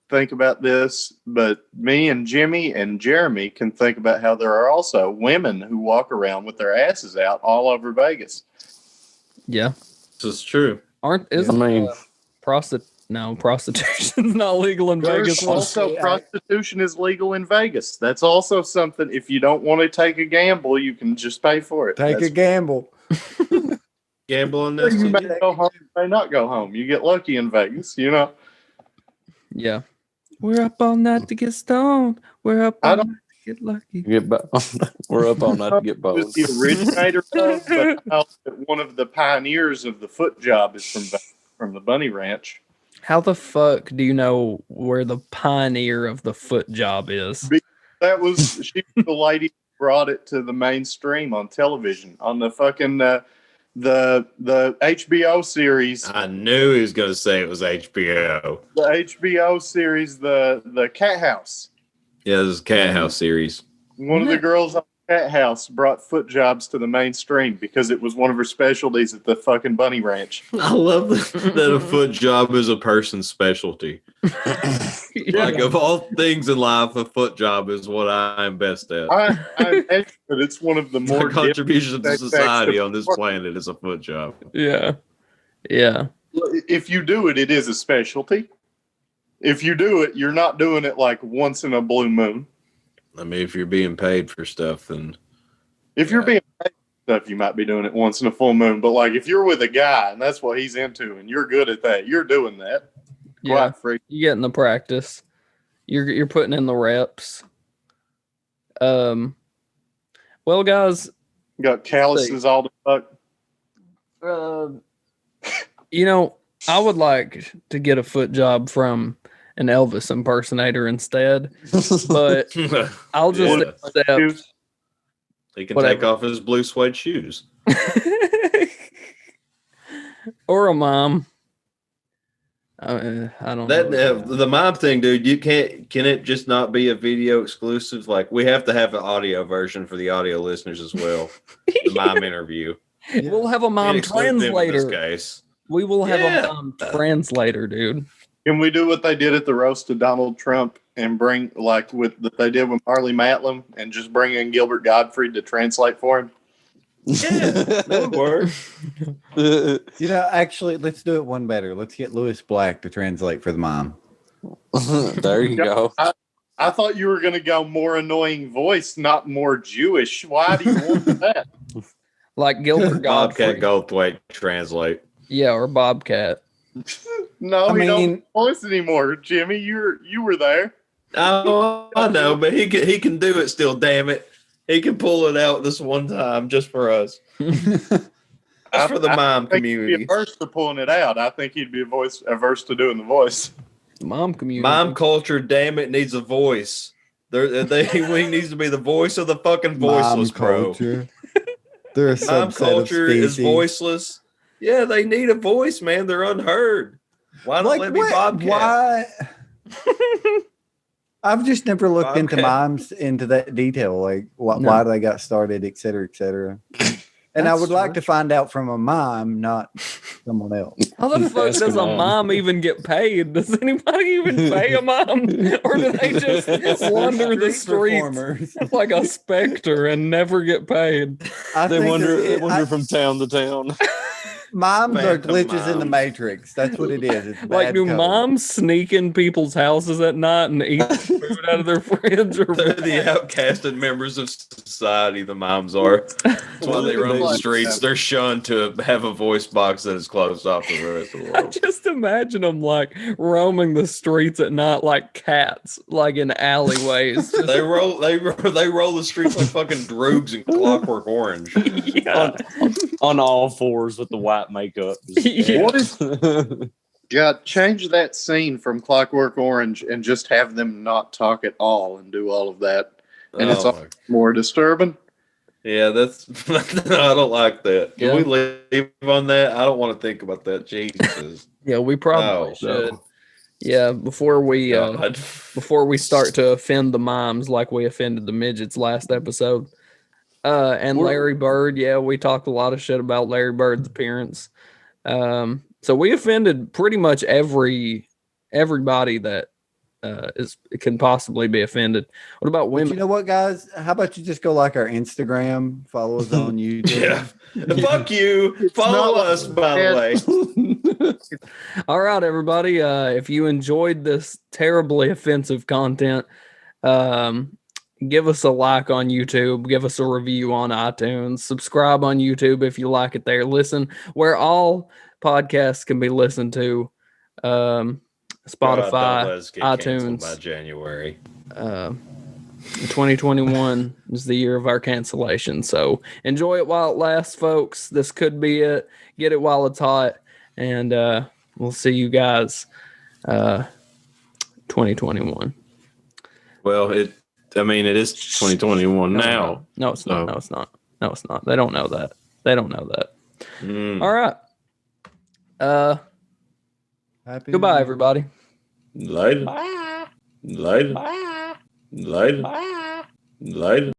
think about this, but me and Jimmy and Jeremy can think about how there are also women who walk around with their asses out all over Vegas. Yeah, this is true. Prostitution's not legal in Vegas. Also, prostitution is legal in Vegas. That's also something. If you don't want to take a gamble, you can just pay for it. Take a gamble. Gamble on this. You may go home, you may not go home. You get lucky in Vegas, you know. Yeah, we're up all night to get stoned. We're up all night to get lucky. We're up all night to get boned. Was the originator of, but I know that one of the pioneers of the foot job is from the Bunny Ranch. How the fuck do you know where the pioneer of the foot job is? That was she was the lady who brought it to the mainstream on television on the fucking the HBO series. I knew he was going to say it was HBO. The HBO series, the Cat House. Yeah, this is Cat House series. One of the girls on Cat House brought foot jobs to the mainstream because it was one of her specialties at the fucking Bunny Ranch. I love that a foot job is a person's specialty. Like, of all things in life, a foot job is what I'm best at. I'm expert. It's one of the more contributions to society on this planet is a foot job. Yeah. Yeah. If you do it, it is a specialty. If you do it, you're not doing it like once in a blue moon. I mean, if you're being paid for stuff, then... If you're being paid for stuff, you might be doing it once in a full moon. But, like, if you're with a guy and that's what he's into and you're good at that, you're doing that. Yeah, you get in the practice. You're putting in the reps. Well, guys... Got calluses all the fuck. You know, I would like to get a foot job from an Elvis impersonator instead, but I'll just accept. He can take off his blue suede shoes, or a mime. I don't know. The mime thing, dude. You can't. Can it just not be a video exclusive? Like, we have to have an audio version for the audio listeners as well. The mime interview. We'll have a mime translator. In this case. We will have a mime translator, dude. Can we do what they did at the roast of Donald Trump and bring, like, with that they did with Marley Matlin and just bring in Gilbert Gottfried to translate for him? Yeah, that would work. You know, actually, let's do it one better. Let's get Lewis Black to translate for the mime. There you go. I thought you were going to go more annoying voice, not more Jewish. Why do you want that? Like Gilbert Gottfried. Bobcat Goldthwait translate. Yeah, or Bobcat. No, I mean, don't voice anymore, Jimmy. You were there. Oh, I know, but he can do it still. Damn it, he can pull it out this one time just for us. Just for the mime community. He'd be averse to pulling it out. I think he'd be averse to doing the voice. Mime community. Mime culture, damn it, needs a voice. He needs to be the voice of the fucking voiceless, bro. They're a mime culture is voiceless. Yeah, they need a voice, man. They're unheard. Why not let me Bobcat? Why? I've just never looked into mimes into that detail, like why they got started, et cetera, et cetera. And I would like to find out from a mime, not someone else. How the fuck does a mime even get paid? Does anybody even pay a mime? Or do they just wander the streets like a specter and never get paid? They wander from town to town. Mimes are glitches in the Matrix. That's what it is. It's like, do moms sneak in people's houses at night and eat food out of their fridge? Or they're the outcasted members of society, the moms are. That's why they roam the streets. They're shunned to have a voice box that is closed off to the rest of the world. I just imagine them like roaming the streets at night like cats, like in alleyways. They roll the streets like fucking droogs in Clockwork Orange. Yeah. On all fours with the white makeup. Yeah. What if change that scene from Clockwork Orange and just have them not talk at all and do all of that, and it's all more disturbing? Yeah, that's I don't like that. Can we leave on that? I don't want to think about that. Jesus. Yeah, we probably should. No. Yeah, before we start to offend the mimes like we offended the midgets last episode. And Larry Bird, we talked a lot of shit about Larry Bird's appearance. So we offended pretty much everybody that can possibly be offended. What about women? But you know what, guys? How about you just go like our Instagram, follow us on YouTube? Fuck you. Follow us, by the way. All right, everybody. If you enjoyed this terribly offensive content, give us a like on YouTube. Give us a review on iTunes. Subscribe on YouTube if you like it there. Listen where all podcasts can be listened to. Spotify, iTunes. By January. 2021 is the year of our cancellation. So enjoy it while it lasts, folks. This could be it. Get it while it's hot. And we'll see you guys 2021. Well, it is 2021 now. No, it's not. No, it's not. No, it's not. They don't know that. All right. Goodbye, everybody. Later. Bye. Later. Bye. Later. Bye. Later.